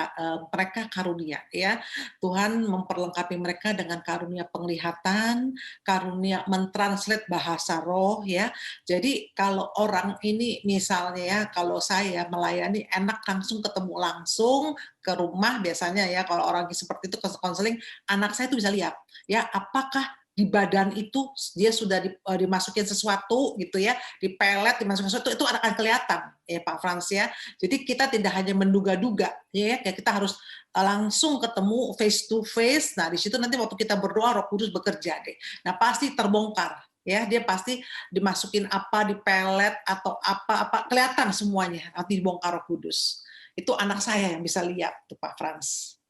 Speaker 2: mereka karunia ya. Tuhan memperlengkapi mereka dengan karunia penglihatan, karunia mentranslate bahasa roh ya. Jadi kalau orang ini misalnya ya, kalau saya melayani enak langsung ketemu langsung ke rumah biasanya ya, kalau orang seperti itu konseling, anak saya itu bisa lihat ya apakah di badan itu dia sudah dimasukin sesuatu gitu ya, dipelet, dimasukin sesuatu, itu akan kelihatan ya Pak Frans ya. Jadi kita tidak hanya menduga-duga ya, kita harus langsung ketemu face to face. Nah, di situ nanti waktu kita berdoa Roh Kudus bekerja deh. Nah, pasti terbongkar ya, dia pasti dimasukin apa, dipelet atau apa kelihatan semuanya, nanti dibongkar Roh Kudus. Itu anak saya yang bisa lihat tuh Pak Frans.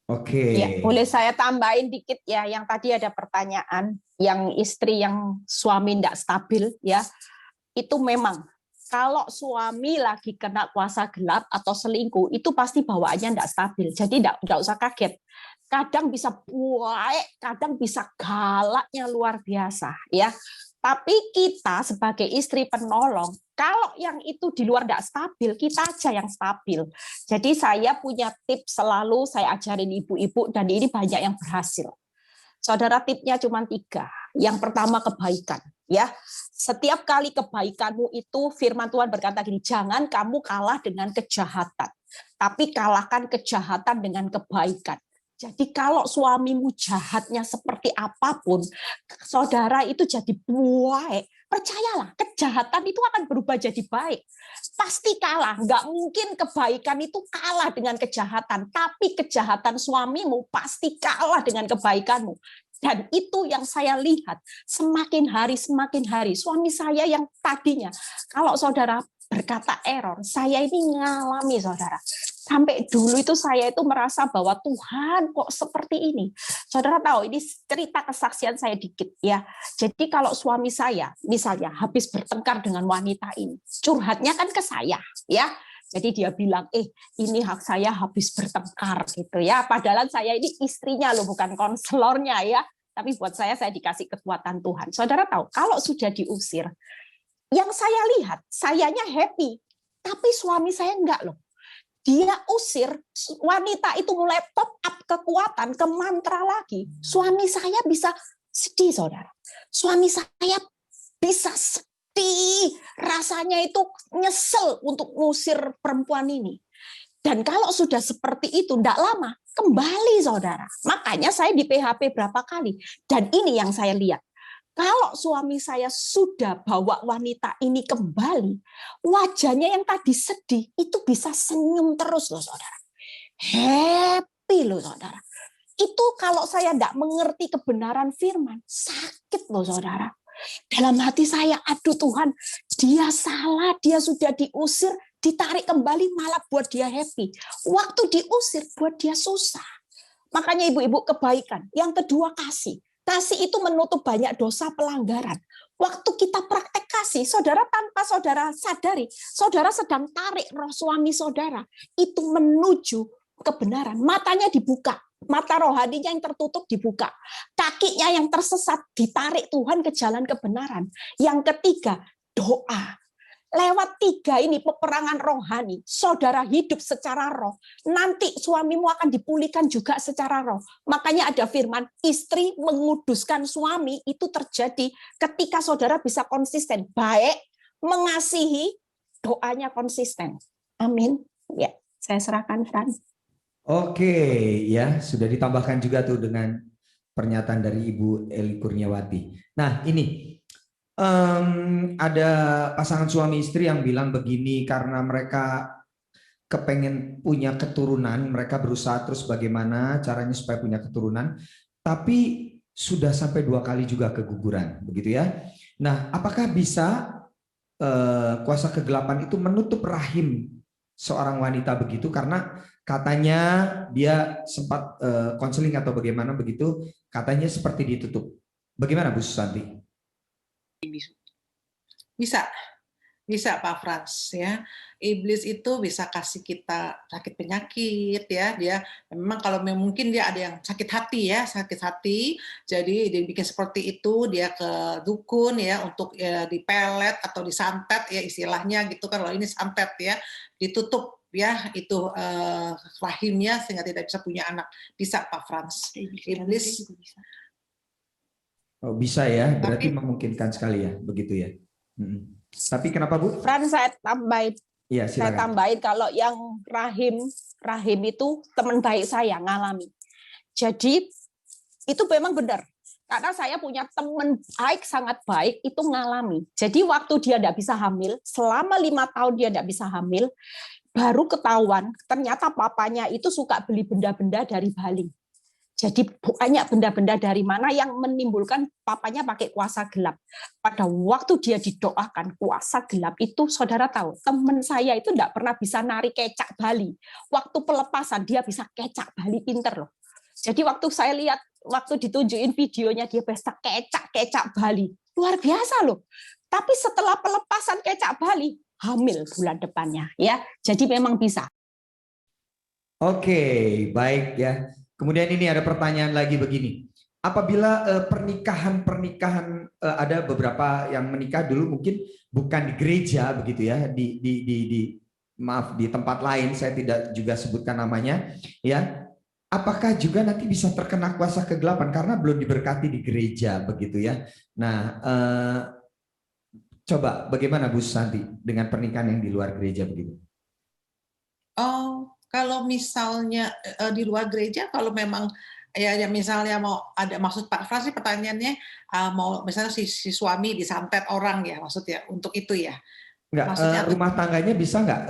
Speaker 1: Oke.
Speaker 3: Ya, boleh saya tambahin dikit ya, yang tadi ada pertanyaan, yang istri yang suami tidak stabil ya, itu memang kalau suami lagi kena kuasa gelap atau selingkuh, itu pasti bawaannya tidak stabil, jadi tidak usah kaget. Kadang bisa baik, kadang bisa galaknya luar biasa ya. Tapi kita sebagai istri penolong, kalau yang itu di luar tidak stabil, kita aja yang stabil. Jadi saya punya tips selalu saya ajarin ibu-ibu, dan ini banyak yang berhasil. Saudara, tipnya cuma 3. Yang pertama kebaikan. Ya, setiap kali kebaikanmu itu firman Tuhan berkata gini, jangan kamu kalah dengan kejahatan, tapi kalahkan kejahatan dengan kebaikan. Jadi kalau suamimu jahatnya seperti apapun, saudara itu jadi baik. Percayalah, kejahatan itu akan berubah jadi baik. Pasti kalah. Nggak mungkin kebaikan itu kalah dengan kejahatan. Tapi kejahatan suamimu pasti kalah dengan kebaikanmu. Dan itu yang saya lihat semakin hari. Suami saya yang tadinya, kalau saudara berkata error, saya ini ngalami saudara. Sampai dulu itu saya itu merasa bahwa Tuhan kok seperti ini. Saudara tahu, ini cerita kesaksian saya dikit ya. Jadi kalau suami saya misalnya habis bertengkar dengan wanita ini, curhatnya kan ke saya ya. Jadi dia bilang, ini hak saya habis bertengkar gitu ya. Padahal saya ini istrinya loh, bukan konselornya ya. Tapi buat saya dikasih kekuatan Tuhan. Saudara tahu, kalau sudah diusir, yang saya lihat, sayanya happy. Tapi suami saya enggak loh. Dia usir, wanita itu mulai top up kekuatan, ke mantra lagi. Suami saya bisa sedih, saudara. Suami saya bisa sedih. Rasanya itu nyesel untuk ngusir perempuan ini. Dan kalau sudah seperti itu, tidak lama, kembali, saudara. Makanya saya di PHP berapa kali. Dan ini yang saya lihat. Kalau suami saya sudah bawa wanita ini kembali, wajahnya yang tadi sedih itu bisa senyum terus loh saudara. Happy loh saudara. Itu kalau saya tidak mengerti kebenaran firman, sakit loh saudara. Dalam hati saya, aduh Tuhan, dia salah, dia sudah diusir, ditarik kembali malah buat dia happy. Waktu diusir buat dia susah. Makanya ibu-ibu kebaikan. Yang kedua kasih. Kasih itu menutup banyak dosa pelanggaran. Waktu kita praktek kasih, saudara tanpa saudara sadari, saudara sedang tarik roh suami saudara. Itu menuju kebenaran. Matanya dibuka. Mata rohaninya yang tertutup dibuka. Kakinya yang tersesat ditarik Tuhan ke jalan kebenaran. Yang ketiga, doa. Lewat 3 ini peperangan rohani, saudara hidup secara roh. Nanti suamimu akan dipulihkan juga secara roh. Makanya ada firman, istri menguduskan suami itu terjadi ketika saudara bisa konsisten. Baik, mengasihi, doanya konsisten. Amin. Ya, saya serahkan Fran.
Speaker 1: Oke, ya sudah ditambahkan juga tuh dengan pernyataan dari Ibu Eli Kurniawati. Nah ini ada pasangan suami istri yang bilang begini, karena mereka kepengen punya keturunan, mereka berusaha terus bagaimana caranya supaya punya keturunan, tapi sudah sampai 2 kali juga keguguran, begitu ya. Nah, apakah bisa kuasa kegelapan itu menutup rahim seorang wanita begitu, karena katanya dia sempat konseling atau bagaimana begitu, katanya seperti ditutup. Bagaimana Bu Susanti?
Speaker 2: Bisa Pak Frans ya. Iblis itu bisa kasih kita sakit penyakit ya. Dia memang kalau mungkin dia ada yang sakit hati ya, sakit hati. Jadi dia bikin seperti itu, dia ke dukun ya untuk dipelet atau disantet ya istilahnya gitu kan. Kalau ini santet ya, ditutup ya itu rahimnya sehingga tidak bisa punya anak. Bisa Pak Frans. Iblis
Speaker 1: Oh, bisa ya, berarti memungkinkan sekali ya, begitu ya. Tapi kenapa Bu?
Speaker 3: Fran, saya tambahin.
Speaker 1: Iya, silakan.
Speaker 3: Saya tambahin kalau yang rahim itu teman baik saya ngalami. Jadi itu memang benar. Karena saya punya teman baik, sangat baik, itu ngalami. Jadi waktu dia tidak bisa hamil, selama 5 tahun dia tidak bisa hamil, baru ketahuan ternyata papanya itu suka beli benda-benda dari Bali. Jadi banyak benda-benda dari mana yang menimbulkan papanya pakai kuasa gelap. Pada waktu dia didoakan kuasa gelap itu, saudara tahu, teman saya itu tidak pernah bisa nari kecak Bali. Waktu pelepasan dia bisa kecak Bali, pinter loh. Jadi waktu saya lihat, waktu ditunjukin videonya dia pesta kecak Bali, luar biasa loh. Tapi setelah pelepasan kecak Bali, hamil bulan depannya ya. Jadi memang bisa.
Speaker 1: Oke, baik ya. Kemudian ini ada pertanyaan lagi begini. Apabila pernikahan ada beberapa yang menikah dulu mungkin bukan di gereja begitu ya, di tempat lain, saya tidak juga sebutkan namanya ya. Apakah juga nanti bisa terkena kuasa kegelapan karena belum diberkati di gereja begitu ya. Nah, coba bagaimana Bu Santi dengan pernikahan yang di luar gereja begitu?
Speaker 2: Oh, kalau misalnya di luar gereja, kalau memang ya misalnya mau ada, maksud Pak Frans sih pertanyaannya mau misalnya si suami disantet orang ya, maksudnya untuk itu ya.
Speaker 1: Enggak, rumah tangganya bisa nggak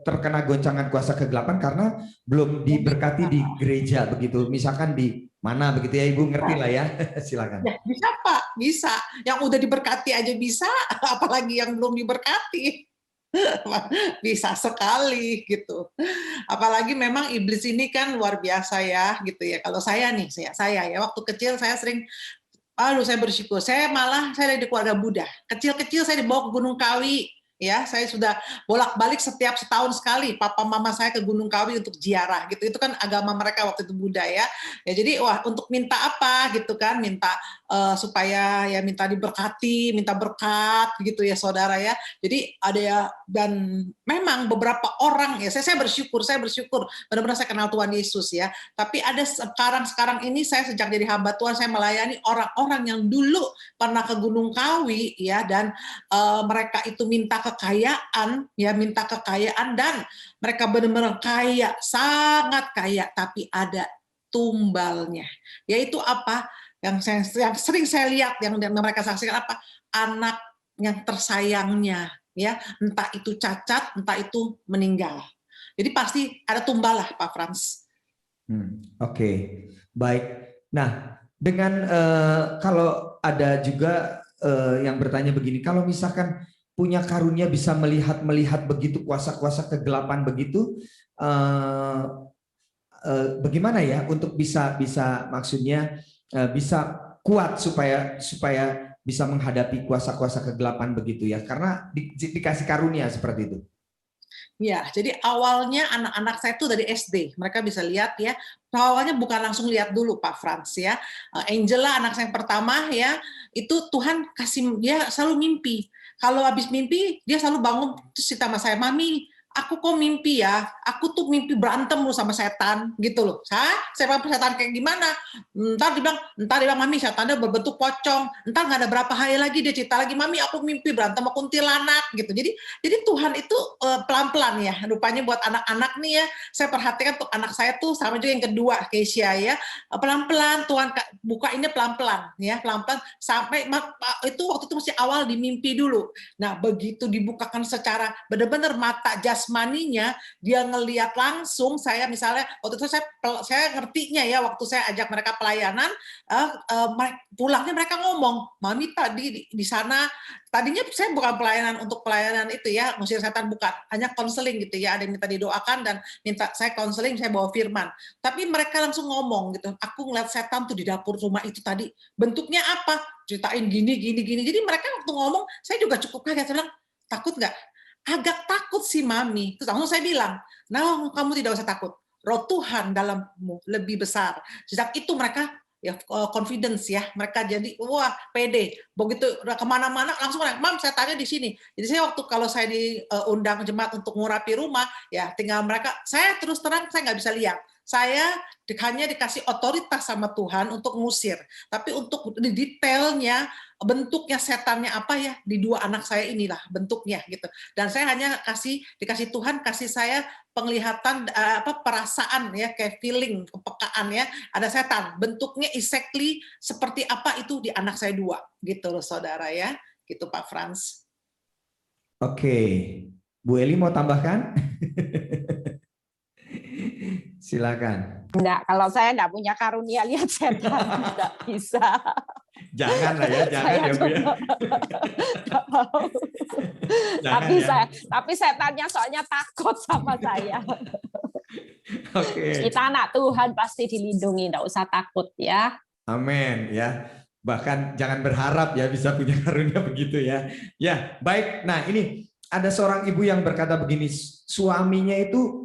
Speaker 1: terkena goncangan kuasa kegelapan karena belum diberkati di gereja begitu, misalkan di mana begitu ya, Ibu ngerti lah ya. Silakan.
Speaker 2: Ya, bisa Pak, bisa. Yang udah diberkati aja bisa, apalagi yang belum diberkati. Bisa sekali gitu. Apalagi memang iblis ini kan luar biasa ya gitu ya. Kalau saya nih, saya ya waktu kecil saya sering, saya bersyukur. Saya dari keluarga Buddha. Kecil-kecil saya dibawa ke Gunung Kawi. Ya, saya sudah bolak-balik setiap setahun sekali papa mama saya ke Gunung Kawi untuk ziarah gitu. Itu kan agama mereka waktu itu Buddha ya. Ya jadi untuk minta apa gitu kan, minta supaya ya minta diberkati, minta berkat gitu ya saudara ya. Jadi ada ya, dan memang beberapa orang ya, saya bersyukur benar-benar saya kenal Tuhan Yesus ya. Tapi ada sekarang ini saya sejak jadi hamba Tuhan, saya melayani orang-orang yang dulu pernah ke Gunung Kawi ya, dan mereka itu minta kekayaan dan mereka benar-benar kaya, sangat kaya, tapi ada tumbalnya. Yaitu apa? yang sering saya lihat, yang mereka saksikan apa? Anak yang tersayangnya, ya, entah itu cacat, entah itu meninggal. Jadi pasti ada tumbal lah, Pak Frans.
Speaker 1: Oke, baik. Nah, dengan kalau ada juga yang bertanya begini, kalau misalkan punya karunia bisa melihat begitu kuasa-kuasa kegelapan begitu, bagaimana ya untuk bisa maksudnya bisa kuat supaya bisa menghadapi kuasa-kuasa kegelapan begitu ya, karena dikasih karunia seperti itu.
Speaker 2: Ya, jadi awalnya anak-anak saya itu dari SD, mereka bisa lihat ya. Awalnya bukan langsung lihat dulu Pak Frans ya. Angela anak saya yang pertama ya, itu Tuhan kasih dia selalu mimpi. Kalau habis mimpi dia selalu bangun terus cerita sama saya, "Mami, aku kok mimpi ya, aku tuh mimpi berantem lu sama setan," gitu loh. Saya setan kayak gimana? Ntar dia bilang, "Mami, setannya berbentuk pocong." Ntar nggak ada berapa hari lagi dia cerita lagi, "Mami, aku mimpi berantem sama kuntilanak," gitu. Jadi Tuhan itu pelan-pelan ya, rupanya buat anak-anak nih ya, saya perhatikan tuh anak saya tuh sama juga yang kedua, Keisha ya, pelan-pelan Tuhan buka ini pelan-pelan ya, pelan-pelan sampai itu waktu itu masih awal di mimpi dulu. Nah, begitu dibukakan secara benar-benar mata jasmaninya, dia ngelihat langsung, saya misalnya waktu itu saya ngertinya ya, waktu saya ajak mereka pelayanan, pulangnya mereka ngomong, "Mami tadi di sana," tadinya saya bukan untuk pelayanan itu ya, ngusir setan bukan, hanya konseling gitu ya, ada yang minta didoakan dan minta saya konseling, saya bawa firman. Tapi mereka langsung ngomong gitu, "Aku ngeliat setan tuh di dapur rumah itu tadi, bentuknya apa?" Ceritain gini. Jadi mereka waktu ngomong, saya juga cukup kaget, saya bilang, "Takut nggak?" "Agak takut sih Mami." Terus langsung saya bilang, "Nah, kamu tidak usah takut, Roh Tuhan dalammu lebih besar." Sejak itu mereka ya confidence ya, mereka jadi wah pede, begitu udah kemana-mana langsung, "Mam, saya tanya di sini." Jadi saya waktu kalau saya diundang jemaat untuk ngurapi rumah ya, tinggal mereka, saya terus terang saya nggak bisa lihat, saya hanya dikasih otoritas sama Tuhan untuk ngusir, tapi untuk detailnya bentuknya setannya apa ya, di dua anak saya inilah bentuknya gitu, dan saya hanya dikasih Tuhan kasih saya penglihatan perasaan ya, kayak feeling, kepekaan ya, ada setan, bentuknya exactly seperti apa itu di anak saya dua, gitu loh saudara ya, gitu Pak Frans.
Speaker 1: Oke, Bu Eli mau tambahkan? Silakan.
Speaker 3: Enggak, kalau saya enggak punya karunia lihat setan, enggak bisa.
Speaker 1: Jangan lah ya, jangan ya Bu ya.
Speaker 3: Tapi setannya soalnya takut sama saya.
Speaker 1: Oke.
Speaker 3: Kita anak Tuhan pasti dilindungi, enggak usah takut ya.
Speaker 1: Amin ya. Bahkan jangan berharap ya bisa punya karunia begitu ya. Ya, baik. Nah, ini ada seorang ibu yang berkata begini, suaminya itu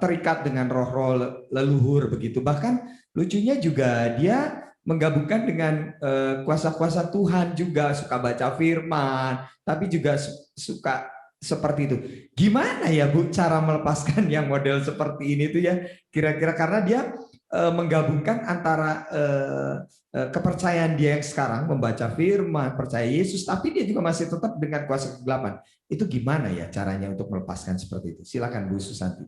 Speaker 1: terikat dengan roh-roh leluhur begitu. Bahkan lucunya juga dia menggabungkan dengan kuasa-kuasa Tuhan juga, suka baca firman, tapi juga suka seperti itu. Gimana ya Bu cara melepaskan yang model seperti ini tuh ya? Kira-kira karena dia menggabungkan antara kepercayaan dia yang sekarang membaca firman, percaya Yesus, tapi dia juga masih tetap dengan kuasa kegelapan. Itu gimana ya caranya untuk melepaskan seperti itu? Silakan Bu Susanti.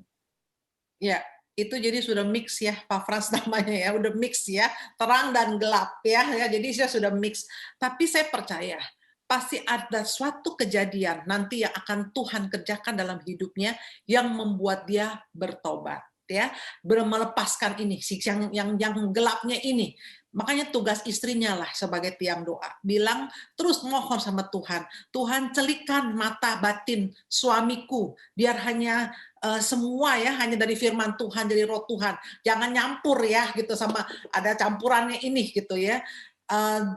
Speaker 2: Ya, itu jadi sudah mix ya, Pak Frans namanya ya, udah mix ya, terang dan gelap ya, jadi saya sudah mix. Tapi saya percaya pasti ada suatu kejadian nanti yang akan Tuhan kerjakan dalam hidupnya yang membuat dia bertobat ya, melepaskan ini yang gelapnya ini. Makanya tugas istrinya lah sebagai tiang doa, bilang terus mohon sama Tuhan, Tuhan celikan mata batin suamiku biar hanya semua ya hanya dari firman Tuhan, dari roh Tuhan, jangan nyampur ya gitu sama ada campurannya ini gitu ya.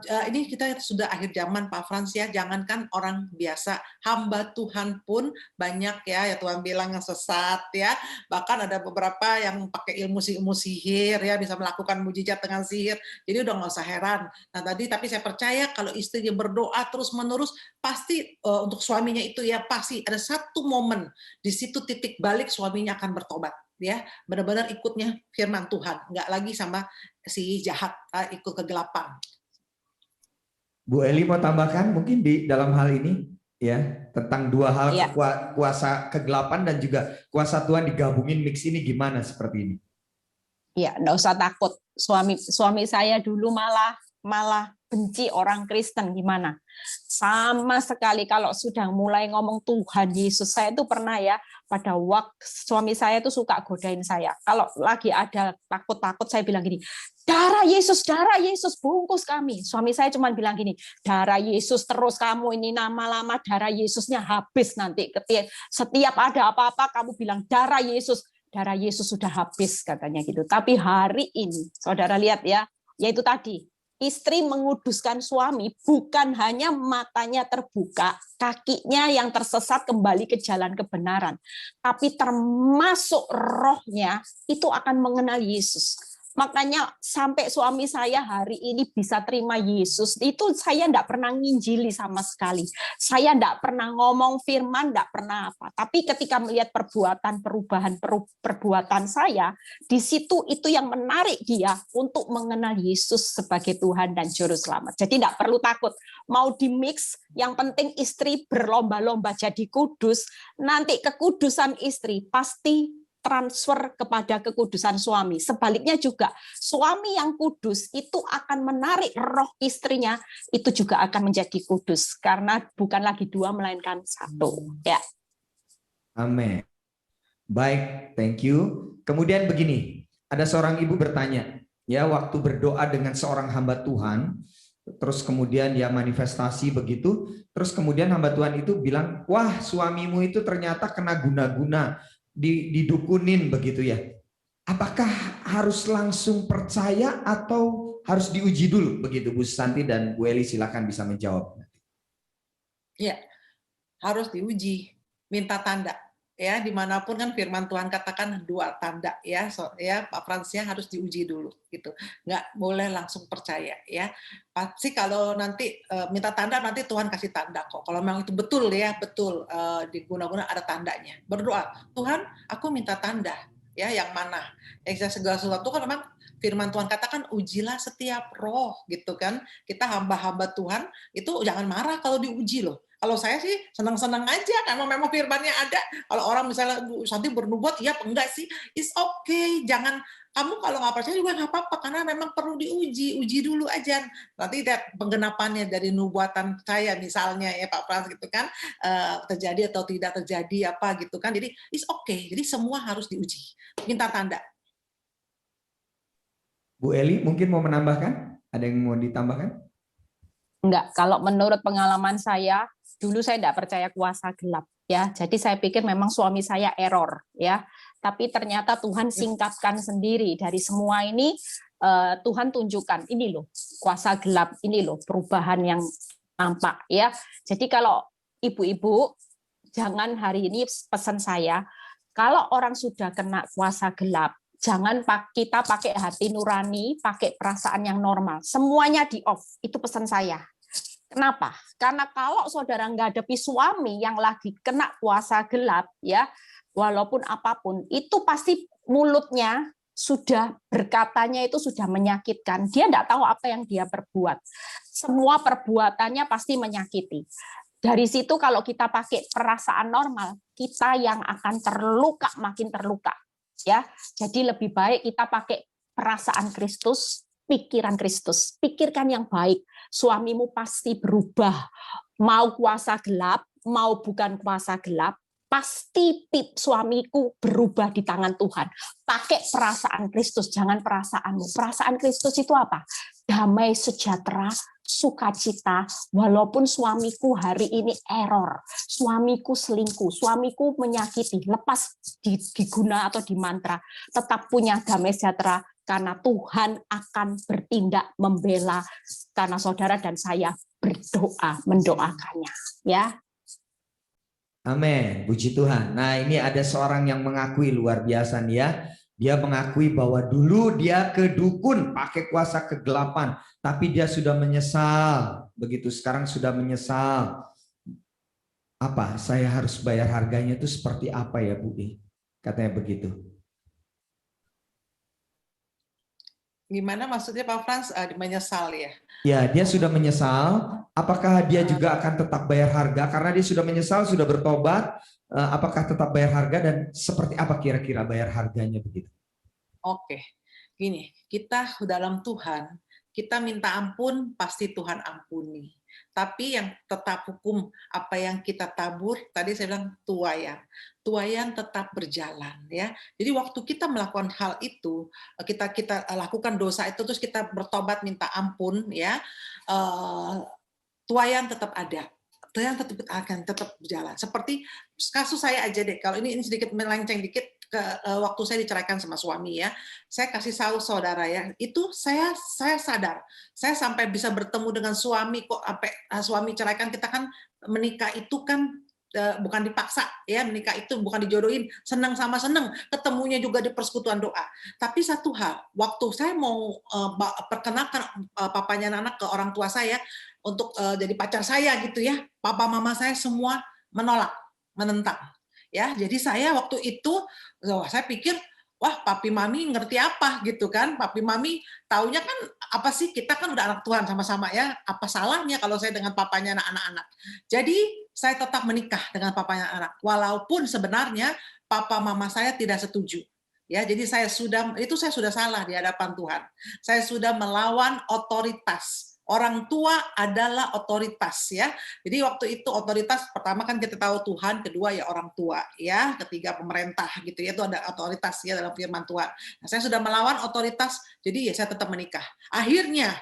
Speaker 2: Ini kita sudah akhir zaman Pak Frans ya, jangankan orang biasa, hamba Tuhan pun banyak ya Tuhan bilang yang sesat ya, bahkan ada beberapa yang pakai ilmu sihir ya, bisa melakukan mujizat dengan sihir, jadi udah nggak usah heran. Nah tapi saya percaya kalau istrinya berdoa terus menerus, pasti untuk suaminya itu ya pasti ada satu momen di situ titik balik suaminya akan bertobat ya, benar-benar ikutnya firman Tuhan, nggak lagi sama si jahat ikut kegelapan.
Speaker 1: Bu Eli mau tambahkan mungkin di dalam hal ini ya, tentang dua hal ya. Kuasa kegelapan dan juga kuasa Tuhan digabungin mix ini gimana seperti ini?
Speaker 3: Ya, enggak usah takut. Suami saya dulu malah benci orang Kristen, gimana? Sama sekali kalau sudah mulai ngomong Tuhan Yesus, saya itu pernah ya, pada waktu suami saya itu suka godain saya. Kalau lagi ada takut-takut, saya bilang gini, darah Yesus, bungkus kami. Suami saya cuma bilang gini, darah Yesus terus kamu ini, lama-lama darah Yesusnya habis nanti. Setiap ada apa-apa kamu bilang darah Yesus sudah habis, katanya gitu. Tapi hari ini, saudara lihat ya, yaitu tadi, istri menguduskan suami, bukan hanya matanya terbuka, kakinya yang tersesat kembali ke jalan kebenaran, tapi termasuk rohnya itu akan mengenal Yesus. Makanya sampai suami saya hari ini bisa terima Yesus, itu saya enggak pernah nginjili sama sekali. Saya enggak pernah ngomong firman, enggak pernah apa. Tapi ketika melihat perubahan perbuatan saya, di situ itu yang menarik dia untuk mengenal Yesus sebagai Tuhan dan Juru Selamat. Jadi enggak perlu takut. Mau di-mix, yang penting istri berlomba-lomba jadi kudus, nanti kekudusan istri pasti transfer kepada kekudusan suami. Sebaliknya juga, suami yang kudus itu akan menarik roh istrinya, itu juga akan menjadi kudus. Karena bukan lagi dua, melainkan satu. Ya.
Speaker 1: Amin. Baik, thank you. Kemudian begini, ada seorang ibu bertanya, ya waktu berdoa dengan seorang hamba Tuhan, terus kemudian dia manifestasi begitu, terus kemudian hamba Tuhan itu bilang, wah suamimu itu ternyata kena guna-guna, didukunin begitu ya. Apakah harus langsung percaya atau harus diuji dulu begitu, Bu Santi dan Bu Eli, silakan bisa menjawab.
Speaker 2: Ya, harus diuji, minta tanda. Ya, dimanapun kan firman Tuhan katakan 2 tanda ya, ya Pak Fransnya harus diuji dulu gitu, nggak boleh langsung percaya ya. Pasti kalau nanti minta tanda, nanti Tuhan kasih tanda kok. Kalau memang itu betul ya, betul diguna-guna ada tandanya. Berdoa, Tuhan aku minta tanda ya, yang mana? Yang segala sesuatu kan memang firman Tuhan katakan ujilah setiap roh gitu kan. Kita hamba-hamba Tuhan itu jangan marah kalau diuji loh. Kalau saya sih senang-senang aja, karena memang firman-nya ada. Kalau orang misalnya Bu Santi bernubuat, iya enggak sih? It's okay. Jangan, kamu kalau nggak percaya juga nggak apa-apa, karena memang perlu diuji. Uji dulu aja. Nanti penggenapannya dari nubuatan saya misalnya ya Pak Frans gitu kan, terjadi atau tidak terjadi apa gitu kan. Jadi it's okay. Jadi semua harus diuji. Minta tanda.
Speaker 1: Bu Eli mungkin mau menambahkan? Ada yang mau ditambahkan?
Speaker 3: Enggak, kalau menurut pengalaman saya, dulu saya tidak percaya kuasa gelap ya. Jadi saya pikir memang suami saya error ya. Tapi ternyata Tuhan singkatkan sendiri dari semua ini, Tuhan tunjukkan ini loh kuasa gelap, ini loh perubahan yang nampak ya. Jadi kalau ibu-ibu jangan hari ini pesan saya, kalau orang sudah kena kuasa gelap, jangan kita pakai hati nurani, pakai perasaan yang normal. Semuanya di off. Itu pesan saya. Kenapa? Karena kalau saudara menghadapi suami yang lagi kena kuasa gelap, ya, walaupun apapun, itu pasti mulutnya sudah berkatanya itu sudah menyakitkan. Dia tidak tahu apa yang dia perbuat. Semua perbuatannya pasti menyakiti. Dari situ kalau kita pakai perasaan normal, kita yang akan terluka makin terluka. Ya, jadi lebih baik kita pakai perasaan Kristus, pikiran Kristus. Pikirkan yang baik. Suamimu pasti berubah. Mau kuasa gelap, mau bukan kuasa gelap, pasti suamiku berubah di tangan Tuhan. Pakai perasaan Kristus, jangan perasaanmu. Perasaan Kristus itu apa? Damai, sejahtera, sukacita, walaupun suamiku hari ini error, suamiku selingkuh, suamiku menyakiti, lepas diguna atau dimantra, tetap punya damai sejahtera, karena Tuhan akan bertindak membela, karena saudara dan saya berdoa, mendoakannya. Ya.
Speaker 1: Amin, puji Tuhan. Nah ini ada seorang yang mengakui luar biasa nih ya. Dia mengakui bahwa dulu dia ke dukun pakai kuasa kegelapan, tapi dia sudah menyesal. Begitu sekarang sudah menyesal. Apa? Saya harus bayar harganya itu seperti apa ya Bu? Katanya begitu.
Speaker 2: Gimana maksudnya Pak Frans? Menyesal ya?
Speaker 1: Ya, dia sudah menyesal. Apakah dia juga akan tetap bayar harga? Karena dia sudah menyesal, sudah bertobat. Apakah tetap bayar harga dan seperti apa kira-kira bayar harganya begitu?
Speaker 2: Oke. Gini, kita dalam Tuhan, kita minta ampun, pasti Tuhan ampuni. Tapi yang tetap hukum apa yang kita tabur, tadi saya bilang tuayan tetap berjalan, ya. Jadi waktu kita melakukan hal itu, kita lakukan dosa itu, terus kita bertobat minta ampun, ya, tuayan tetap ada. Tuayan akan tetap berjalan. Seperti kasus saya aja deh. Kalau ini sedikit melenceng dikit ke waktu saya diceraikan sama suami, ya. Saya kasih tahu saudara, ya. Itu saya sadar. Saya sampai bisa bertemu dengan suami kok, sampai suami ceraikan. Kita kan menikah itu kan bukan dipaksa, ya. Menikah itu bukan dijodohin, senang sama senang, ketemunya juga di persekutuan doa. Tapi satu hal, waktu saya mau perkenalkan papanya anak ke orang tua saya untuk jadi pacar saya gitu, ya, papa mama saya semua menolak, menentang, ya. Jadi saya waktu itu, saya pikir, wah, papi mami ngerti apa gitu kan, papi mami taunya kan apa sih, kita kan udah anak Tuhan sama-sama, ya, apa salahnya kalau saya dengan papanya anak-anak. Jadi saya tetap menikah dengan papanya anak, walaupun sebenarnya papa mama saya tidak setuju, ya. Jadi saya sudah salah di hadapan Tuhan. Saya sudah melawan otoritas. Orang tua adalah otoritas, ya. Jadi waktu itu otoritas pertama kan kita tahu Tuhan, kedua ya orang tua, ya, ketiga pemerintah gitu, ya, itu ada otoritas, ya, dalam firman Tuhan. Nah, saya sudah melawan otoritas, jadi ya saya tetap menikah. Akhirnya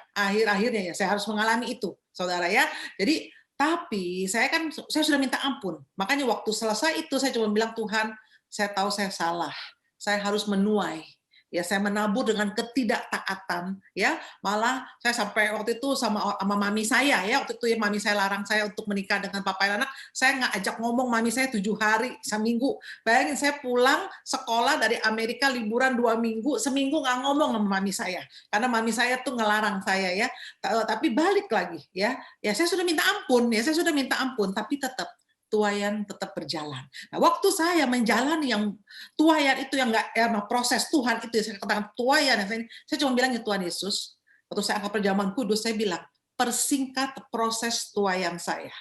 Speaker 2: ya saya harus mengalami itu, saudara, ya. Jadi tapi saya sudah minta ampun. Makanya waktu selesai itu saya cuma bilang, Tuhan, saya tahu saya salah. Saya harus menuai. Ya, saya menabur dengan ketidaktaatan, ya. Malah saya sampai waktu itu sama mami saya, ya, waktu itu ya mami saya larang saya untuk menikah dengan papa anak, saya nggak ajak ngomong mami saya 7 hari, seminggu. Bayangin saya pulang sekolah dari Amerika liburan 2 minggu, seminggu nggak ngomong sama mami saya, karena mami saya tuh ngelarang saya, ya. Tapi balik lagi, ya, saya sudah minta ampun, tapi tetap tuayan tetap berjalan. Nah, waktu saya menjalani yang tuayan itu, yang nggak proses Tuhan itu, saya katakan tuayan, saya cuma bilang, ya Tuhan Yesus, waktu saya angkat perjamuan kudus, saya bilang, persingkat proses tuayan saya.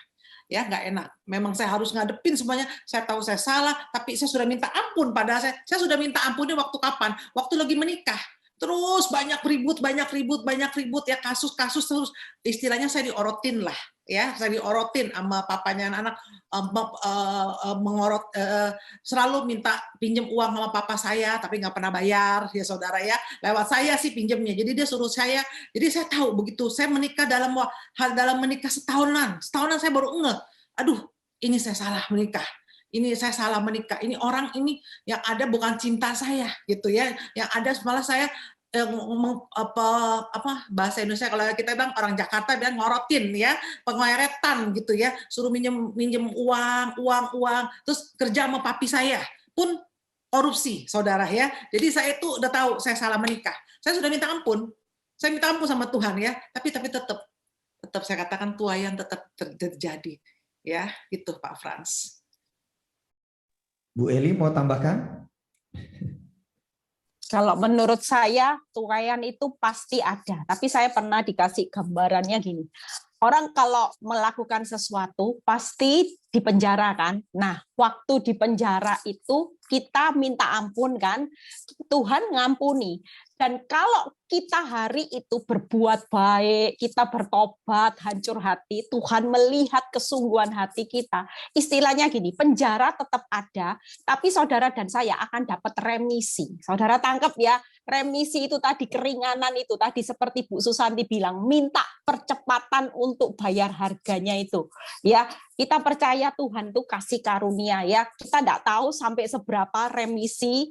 Speaker 2: Ya, nggak enak. Memang saya harus ngadepin semuanya. Saya tahu saya salah, tapi saya sudah minta ampun. Padahal saya sudah minta ampunnya waktu kapan? Waktu lagi menikah. Terus banyak ribut, ya, kasus-kasus terus. Istilahnya saya diorotin lah, ya, saya diorotin sama papanya anak, mengorot, selalu minta pinjam uang sama papa saya, tapi nggak pernah bayar, ya saudara, ya. Lewat saya sih pinjamnya. Jadi dia suruh saya. Jadi saya tahu begitu. Saya menikah dalam menikah setahunan saya baru ngeh. Aduh, ini saya salah menikah. Ini orang ini yang ada bukan cinta saya gitu, ya, yang ada malah saya ngomong apa bahasa Indonesia, kalau kita bilang orang Jakarta bilang ngorotin, ya, pengeretan gitu, ya, suruh minjem uang, terus kerja sama papi saya pun korupsi, saudara, ya. Jadi saya itu udah tahu saya salah menikah. Saya sudah minta ampun. Saya minta ampun sama Tuhan, ya, tapi tetap saya katakan tuayan tetap terjadi, ya, gitu Pak Frans.
Speaker 1: Bu Eli mau tambahkan?
Speaker 3: Kalau menurut saya, tuayan itu pasti ada. Tapi saya pernah dikasih gambarannya gini. Orang kalau melakukan sesuatu, pasti dipenjara kan. Nah, waktu di penjara itu, kita minta ampun kan, Tuhan ngampuni. Dan kalau kita hari itu berbuat baik, kita bertobat, hancur hati, Tuhan melihat kesungguhan hati kita. Istilahnya gini, penjara tetap ada, tapi saudara dan saya akan dapat remisi. Saudara tangkap ya, remisi itu tadi, keringanan itu tadi, seperti Bu Susanti bilang, minta percepatan untuk bayar harganya itu. Ya, kita percaya Tuhan itu kasih karunia, ya. Kita tidak tahu sampai seberapa remisi,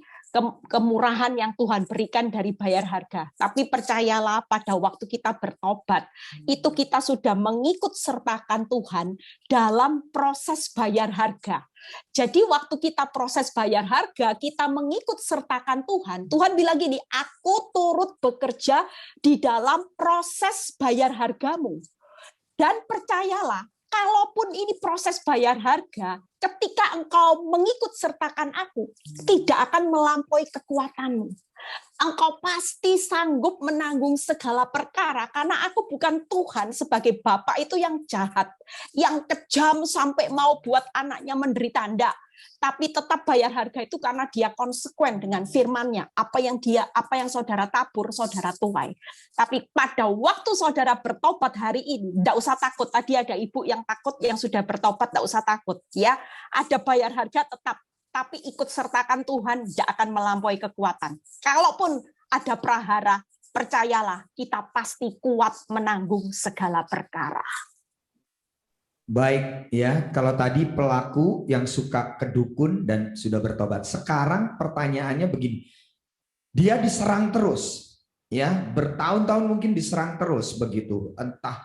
Speaker 3: kemurahan yang Tuhan berikan dari bayar harga. Tapi percayalah, pada waktu kita bertobat, itu kita sudah mengikut sertakan Tuhan dalam proses bayar harga. Jadi waktu kita proses bayar harga, kita mengikut sertakan Tuhan. Tuhan bilang gini, aku turut bekerja di dalam proses bayar hargamu. Dan percayalah, kalaupun ini proses bayar harga, ketika engkau mengikut sertakan aku, tidak akan melampaui kekuatanmu.
Speaker 4: Engkau pasti sanggup menanggung segala perkara, karena aku bukan Tuhan sebagai Bapak itu yang jahat, yang kejam sampai mau buat anaknya menderita. Enggak. Tapi tetap bayar harga itu karena dia konsekuen dengan firman-Nya. Apa yang saudara tabur, saudara tuai. Tapi pada waktu saudara bertobat hari ini, enggak usah takut. Tadi ada ibu yang takut, yang sudah bertobat, enggak usah takut. Ya, ada bayar harga tetap. Tapi ikut sertakan Tuhan, tidak akan melampaui kekuatan. Kalaupun ada prahara, percayalah, kita pasti kuat menanggung segala perkara.
Speaker 1: Baik ya, kalau tadi pelaku yang suka ke dukun dan sudah bertobat. Sekarang pertanyaannya begini, dia diserang terus, ya bertahun-tahun mungkin diserang terus begitu, entah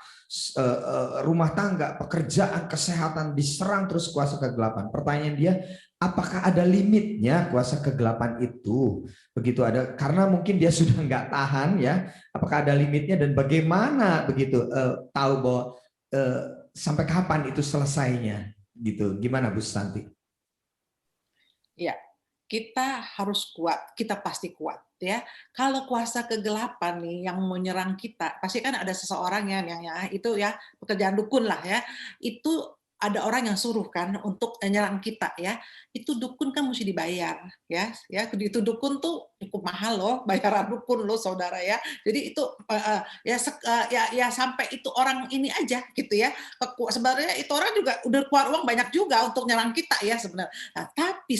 Speaker 1: rumah tangga, pekerjaan, kesehatan diserang terus kuasa kegelapan. Pertanyaan dia, apakah ada limitnya kuasa kegelapan itu? Begitu ada, karena mungkin dia sudah nggak tahan ya. Apakah ada limitnya dan bagaimana begitu tahu bahwa sampai kapan itu selesainya? Gitu. Gimana Bu Santi?
Speaker 2: Ya, kita harus kuat, kita pasti kuat ya. Kalau kuasa kegelapan nih yang menyerang kita, pasti kan ada seseorang yang itu ya pekerjaan dukun lah ya. Itu ada orang yang suruh kan untuk nyerang kita ya. Itu dukun kan mesti dibayar ya. Ya, itu dukun tuh cukup mahal loh, bayaran dukun loh saudara ya. Jadi itu ya sampai itu orang ini aja gitu ya. Sebenarnya itu orang juga udah keluar uang banyak juga untuk nyerang kita ya sebenarnya. Nah, tapi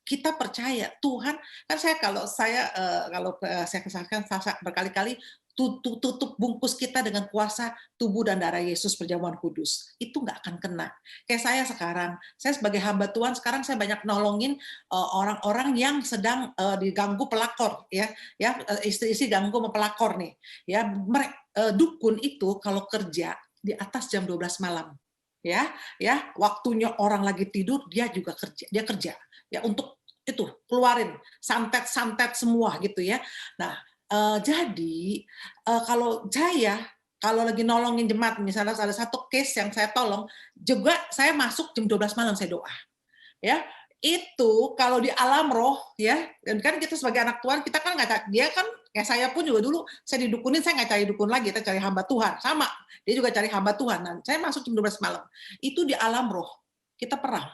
Speaker 2: kita percaya Tuhan kan kalau saya kesaksikan berkali-kali tutup bungkus kita dengan kuasa tubuh dan darah Yesus perjamuan kudus itu nggak akan kena. Kayak saya sekarang, saya sebagai hamba Tuhan sekarang saya banyak nolongin orang-orang yang sedang diganggu pelakor ya istri-istri ganggu sama pelakor nih ya. Dukun itu kalau kerja di atas jam 12 malam ya waktunya orang lagi tidur dia kerja ya untuk itu keluarin santet semua gitu ya. Nah, jadi kalau lagi nolongin jemaat, misalnya ada satu case yang saya tolong juga, saya masuk jam 12 malam saya doa ya. Itu kalau di alam roh ya, dan kan kita sebagai anak Tuhan kita kan nggak, dia kan kayak saya pun juga dulu saya didukunin, saya nggak cari dukun lagi, kita cari hamba Tuhan sama, dia juga cari hamba Tuhan. Nah, saya masuk jam 12 malam itu di alam roh kita perang.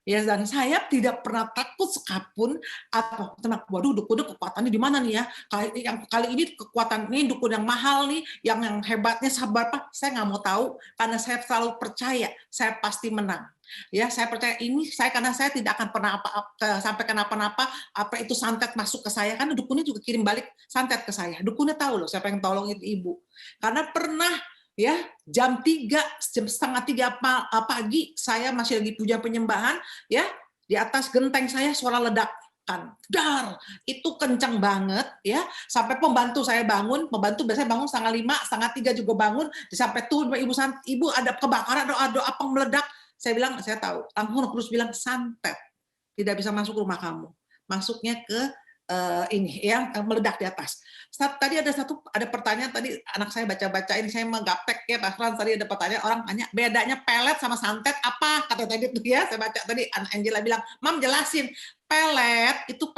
Speaker 2: Ya, dan saya tidak pernah takut sekapun atau tenang, waduh dukun kekuatannya di mana nih ya, kali ini kekuatan ini dukun yang mahal nih, yang hebatnya sabar Pak, saya nggak mau tahu karena saya selalu percaya saya pasti menang. Ya, saya percaya ini karena saya tidak akan pernah sampai kenapa-napa apa itu santet masuk ke saya, karena dukunnya juga kirim balik santet ke saya. Dukunnya tahu loh siapa yang tolong itu ibu. Karena pernah ya jam 2:30 pagi saya masih lagi puja penyembahan ya, di atas genteng saya suara ledakan dar itu kencang banget ya, sampai pembantu saya bangun, pembantu biasanya bangun 2:30, 2:30 juga bangun, sampai tuh ibu ada kebakaran, doa apa meledak. Saya bilang saya tahu, langsung terus bilang santet tidak bisa masuk rumah kamu, masuknya ke ini yang meledak di atas. Tadi ada pertanyaan tadi anak saya baca-bacain, saya menggaptek ya Pak Frans, tadi ada pertanyaan, orang tanya bedanya pelet sama santet apa, kata tadi tuh ya, saya baca tadi Angela bilang, "Mam jelasin." Pelet itu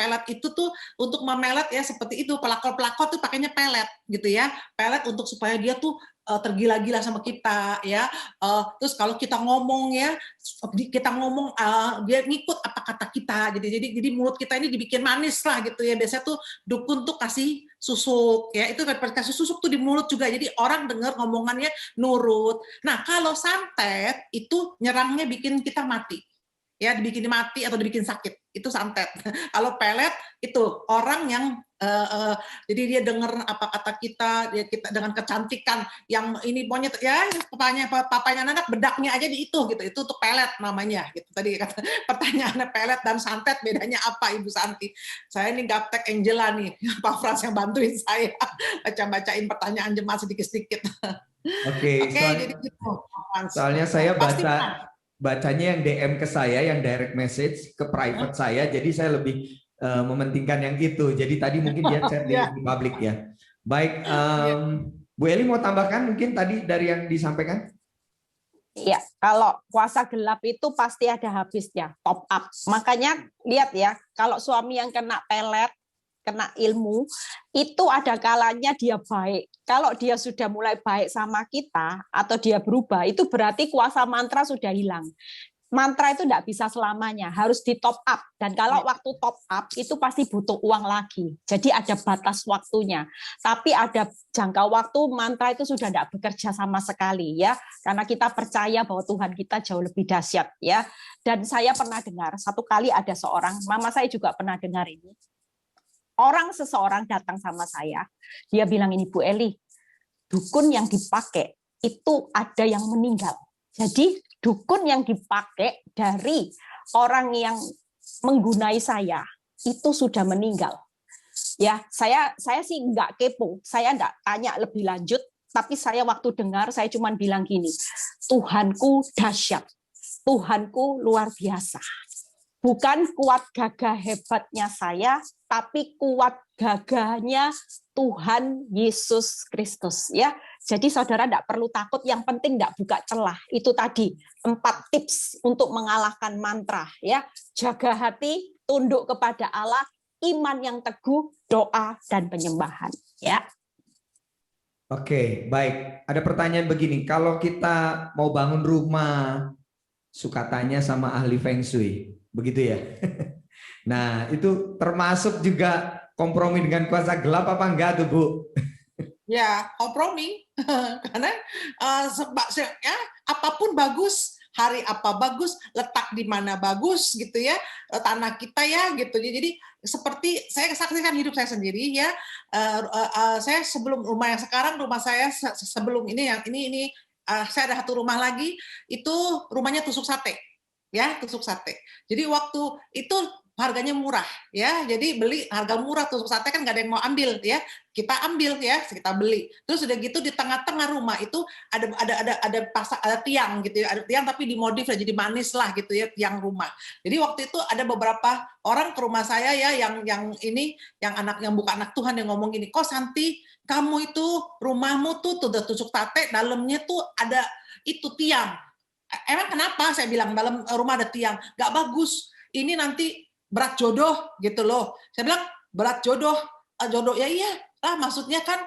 Speaker 2: tuh untuk memelet ya, seperti itu pelakor tuh pakainya pelet gitu ya. Pelet untuk supaya dia tuh tergila-gila sama kita ya. Terus kalau kita ngomong ya, dia ngikut apa kata kita. Jadi mulut kita ini dibikin manis lah gitu ya. Biasanya tuh dukun tuh kasih susuk ya. Itu kasih susuk tuh di mulut juga. Jadi orang dengar ngomongannya nurut. Nah, kalau santet itu nyerangnya bikin kita mati. Ya, dibikin mati atau dibikin sakit, itu santet. Kalau pelet itu orang yang jadi dia dengar apa kata kita dengan kecantikan yang ini pokoknya ya papanya anak bedaknya aja di itu gitu, itu untuk pelet namanya gitu. Tadi kata pertanyaannya pelet dan santet bedanya apa Ibu Santi? Saya ini gaptek Angela nih, Pak Frans yang bantuin saya bacain pertanyaan jemaat sedikit-sedikit.
Speaker 1: Oke,
Speaker 2: jadi gitu.
Speaker 1: Soalnya saya bacanya yang DM ke saya, yang direct message ke private saya, jadi saya lebih mementingkan yang itu. Jadi tadi mungkin dia chat di publik ya. Baik, Bu Eli mau tambahkan mungkin tadi dari yang disampaikan?
Speaker 4: Iya, kalau kuasa gelap itu pasti ada habisnya, top up. Makanya lihat ya, kalau suami yang kena pelet, kena ilmu, itu ada kalanya dia baik. Kalau dia sudah mulai baik sama kita atau dia berubah, itu berarti kuasa mantra sudah hilang. Mantra itu tidak bisa selamanya, harus di top up. Dan kalau waktu top up itu pasti butuh uang lagi. Jadi ada batas waktunya. Tapi ada jangka waktu mantra itu sudah tidak bekerja sama sekali ya, karena kita percaya bahwa Tuhan kita jauh lebih dahsyat ya. Dan saya pernah dengar satu kali ada seorang, mama saya juga pernah dengar ini. Seseorang datang sama saya, dia bilang ini Bu Eli, dukun yang dipakai itu ada yang meninggal. Jadi dukun yang dipakai dari orang yang menggunai saya itu sudah meninggal. Ya, saya sih nggak kepo, saya nggak tanya lebih lanjut, tapi saya waktu dengar saya cuma bilang gini, Tuhanku dahsyat, Tuhanku luar biasa. Bukan kuat gagah hebatnya saya, tapi kuat gagahnya Tuhan Yesus Kristus ya. Jadi saudara tidak perlu takut, yang penting tidak buka celah. Itu tadi 4 tips untuk mengalahkan mantra ya. Jaga hati, tunduk kepada Allah, iman yang teguh, doa dan penyembahan ya.
Speaker 1: Oke, baik. Ada pertanyaan begini, kalau kita mau bangun rumah, suka tanya sama ahli Feng Shui, begitu ya? Nah, itu termasuk juga kompromi dengan kuasa gelap apa enggak tuh, Bu?
Speaker 2: Ya, kompromi. Karena ya, apapun bagus, hari apa bagus, letak di mana bagus gitu ya, tanah kita ya gitu. Jadi seperti saya saksikan hidup saya sendiri ya. Saya sebelum rumah yang sekarang, rumah saya sebelum ini yang ini saya ada satu rumah lagi, itu rumahnya tusuk sate. Ya, tusuk sate. Jadi waktu itu harganya murah ya, jadi beli harga murah, tusuk sate kan nggak ada yang mau ambil ya, kita ambil ya, kita beli. Terus udah gitu di tengah-tengah rumah itu ada tiang gitu ya, ada tiang tapi dimodif jadi manis lah gitu ya, tiang rumah. Jadi waktu itu ada beberapa orang ke rumah saya ya, yang bukan anak Tuhan yang ngomong gini, kok Santi kamu itu rumahmu tuh udah tusuk sate, dalamnya tuh ada itu tiang. Emang kenapa? Saya bilang dalam rumah ada tiang, nggak bagus. Ini nanti berat jodoh gitu loh. Saya bilang berat jodoh ya iya lah, maksudnya kan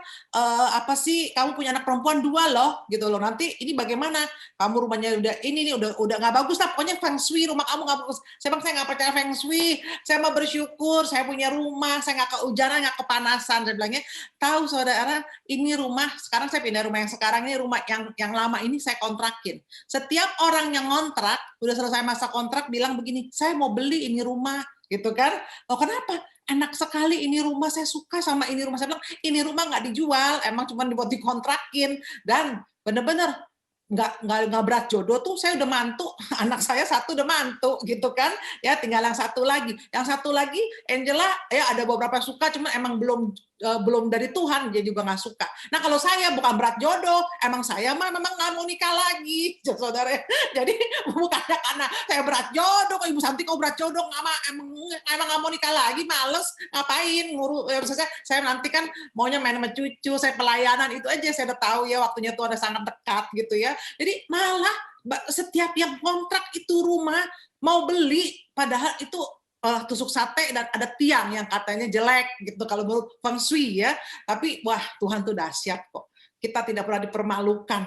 Speaker 2: apa sih, kamu punya anak perempuan 2 loh gitu loh, nanti ini bagaimana, kamu rumahnya udah ini udah nggak bagus lah, pokoknya Feng Shui rumah kamu nggak bagus. Saya bilang saya nggak percaya Feng Shui, saya mau bersyukur saya punya rumah, saya nggak kehujanan nggak kepanasan. Saya bilangnya, tahu saudara, ini rumah sekarang saya pindah rumah yang sekarang, ini rumah yang lama ini saya kontrakin. Setiap orang yang ngontrak udah selesai masa kontrak bilang begini, saya mau beli ini rumah gitu kan. Oh kenapa? Enak sekali ini rumah, saya suka sama ini rumah. Saya bilang ini rumah nggak dijual, emang cuma dibuat dikontrakin. Dan benar-benar nggak berat jodoh tuh, saya udah mantu, anak saya 1 udah mantu gitu kan ya, tinggal yang 1 lagi Angela ya, ada beberapa suka, cuma emang belum dari Tuhan, dia juga nggak suka. Nah kalau saya bukan berat jodoh, emang saya mah memang nggak mau nikah lagi saudara. Jadi bukannya karena saya berat jodoh, kok Ibu Santi kok berat jodoh, emang nggak mau nikah lagi, males ngapain ngurus ya. Maksudnya saya nanti kan maunya main sama cucu, saya pelayanan itu aja, saya udah tahu ya waktunya tuh ada sangat dekat gitu ya. Jadi malah setiap yang kontrak itu rumah mau beli, padahal itu tusuk sate dan ada tiang yang katanya jelek gitu kalau menurut Feng Shui ya. Tapi wah, Tuhan tuh dahsyat kok. Kita tidak pernah dipermalukan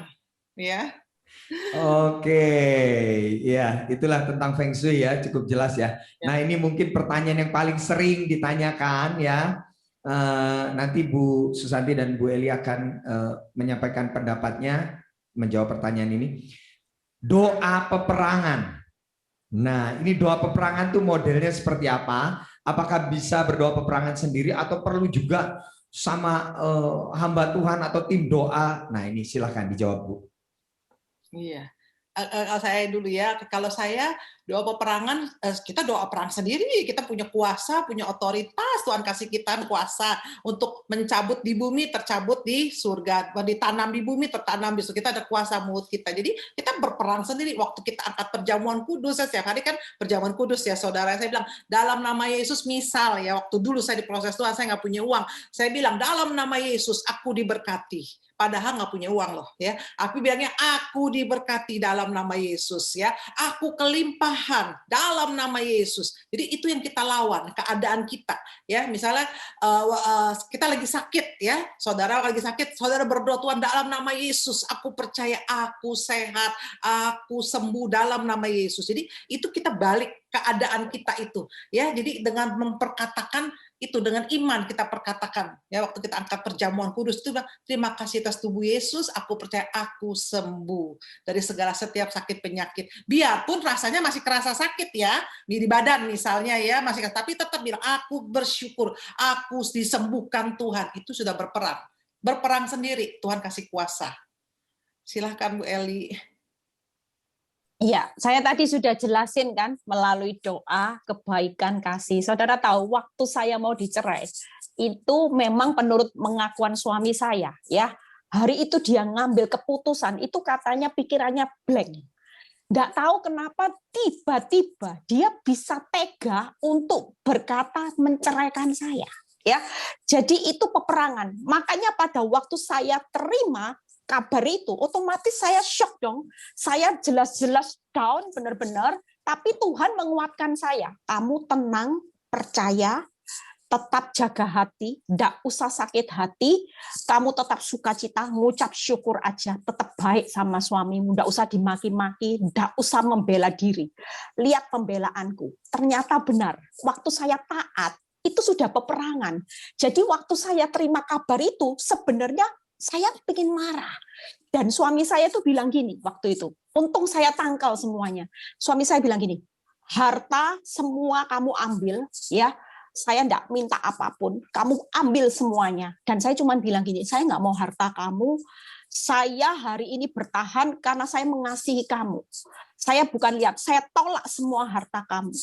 Speaker 2: ya.
Speaker 1: Oke, ya itulah tentang Feng Shui ya, cukup jelas ya. Nah ini mungkin pertanyaan yang paling sering ditanyakan ya. Nanti Bu Susanti dan Bu Eli akan menyampaikan pendapatnya, menjawab pertanyaan ini. Doa peperangan. Nah, ini doa peperangan tuh modelnya seperti apa? Apakah bisa berdoa peperangan sendiri atau perlu juga sama hamba Tuhan atau tim doa? Nah, ini silahkan dijawab, Bu.
Speaker 2: Iya. Saya dulu ya, kalau saya doa peperangan, kita doa perang sendiri, kita punya kuasa, punya otoritas, Tuhan kasih kita kuasa untuk mencabut di bumi, tercabut di surga, ditanam di bumi, tertanam di surga, kita ada kuasa mulut kita. Jadi kita berperang sendiri. Waktu kita angkat perjamuan kudus, setiap hari kan perjamuan kudus ya saudara, saya bilang dalam nama Yesus, misal ya, waktu dulu saya diproses Tuhan, saya nggak punya uang, saya bilang dalam nama Yesus aku diberkati. padahal nggak punya uang loh ya. Aku bilangnya aku diberkati dalam nama Yesus ya. Aku kelimpahan dalam nama Yesus. Jadi itu yang kita lawan, keadaan kita ya. Misalnya kita lagi sakit ya, saudara lagi sakit, saudara berdoa, Tuhan dalam nama Yesus, aku percaya aku sehat, aku sembuh dalam nama Yesus. Jadi itu kita balik keadaan kita itu ya. Jadi dengan memperkatakan itu, dengan iman kita perkatakan ya, waktu kita angkat perjamuan kudus itu bilang, terima kasih atas tubuh Yesus, aku percaya aku sembuh dari segala setiap sakit penyakit, biarpun rasanya masih kerasa sakit ya di badan misalnya ya, masih, tapi tetap bilang aku bersyukur aku disembuhkan Tuhan. Itu sudah berperang sendiri, Tuhan kasih kuasa. Silahkan Bu Eli.
Speaker 3: Iya, saya tadi sudah jelasin kan melalui doa, kebaikan, kasih. Saudara tahu waktu saya mau dicerai, itu memang menurut pengakuan suami saya, ya. Hari itu dia ngambil keputusan, itu katanya pikirannya blank. Nggak tahu kenapa tiba-tiba dia bisa tega untuk berkata menceraikan saya. Ya, jadi itu peperangan. Makanya pada waktu saya terima kabar itu, otomatis saya shock dong. Saya jelas-jelas down benar-benar, tapi Tuhan menguatkan saya. Kamu tenang, percaya, tetap jaga hati, tidak usah sakit hati, kamu tetap sukacita, ngucap syukur aja, tetap baik sama suamimu, tidak usah dimaki-maki, tidak usah membela diri. Lihat pembelaanku, ternyata benar. Waktu saya taat, itu sudah peperangan. Jadi waktu saya terima kabar itu, sebenarnya saya ingin marah. Dan suami saya tuh bilang gini waktu itu, untung saya tangkal semuanya. Suami saya bilang gini, harta semua kamu ambil, ya, saya enggak minta apapun, kamu ambil semuanya. Dan saya cuma bilang gini, saya nggak mau harta kamu, saya hari ini bertahan karena saya mengasihi kamu. Saya bukan lihat, saya tolak semua harta kamu.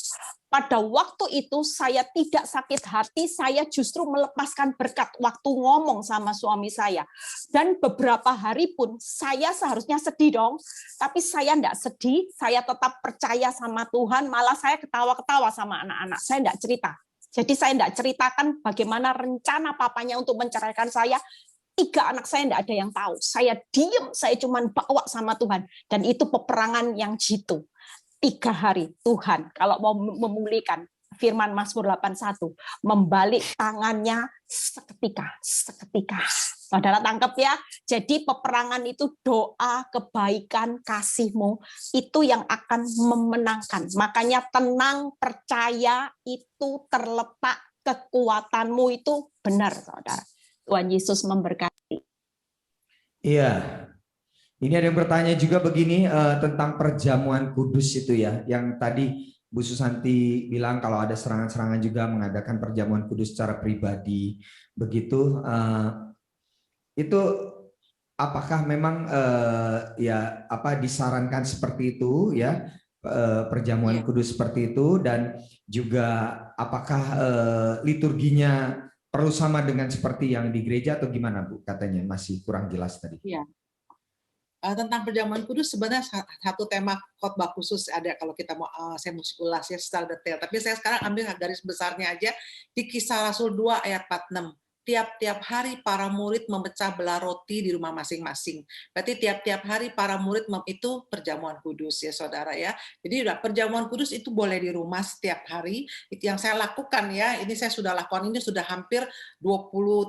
Speaker 3: Pada waktu itu saya tidak sakit hati, saya justru melepaskan berkat waktu ngomong sama suami saya. Dan beberapa hari pun saya seharusnya sedih dong, tapi saya enggak sedih, saya tetap percaya sama Tuhan, malah saya ketawa-ketawa sama anak-anak, saya enggak cerita. Jadi saya enggak ceritakan bagaimana rencana papanya untuk menceraikan saya. 3 anak saya enggak ada yang tahu. Saya diam, saya cuma bawa sama Tuhan. Dan itu peperangan yang jitu. 3 hari Tuhan, kalau mau memulihkan, firman Mazmur 81, membalik tangannya seketika. Saudara tangkap ya. Jadi peperangan itu doa, kebaikan, kasihmu, itu yang akan memenangkan. Makanya tenang, percaya, itu terletak kekuatanmu itu benar, saudara. Tuhan Yesus memberkati.
Speaker 1: Iya. Ini ada yang bertanya juga begini tentang perjamuan kudus itu ya, yang tadi Bu Susanti bilang kalau ada serangan-serangan juga mengadakan perjamuan kudus secara pribadi, begitu. Itu apakah memang disarankan seperti itu ya, perjamuan kudus seperti itu, dan juga apakah liturginya perlu sama dengan seperti yang di gereja atau gimana Bu? Katanya masih kurang jelas tadi.
Speaker 2: Iya. Tentang perjamuan kudus sebenarnya satu tema khotbah khusus ada kalau kita mau, saya mau ulas ya secara detail. Tapi saya sekarang ambil garis besarnya aja di Kisah Rasul 2 ayat 46. Tiap-tiap hari para murid memecah belah roti di rumah masing-masing. Berarti tiap-tiap hari para murid itu perjamuan kudus ya saudara ya. Jadi perjamuan kudus itu boleh di rumah setiap hari. Itu yang saya lakukan ya. Ini saya sudah lakukan ini sudah hampir 24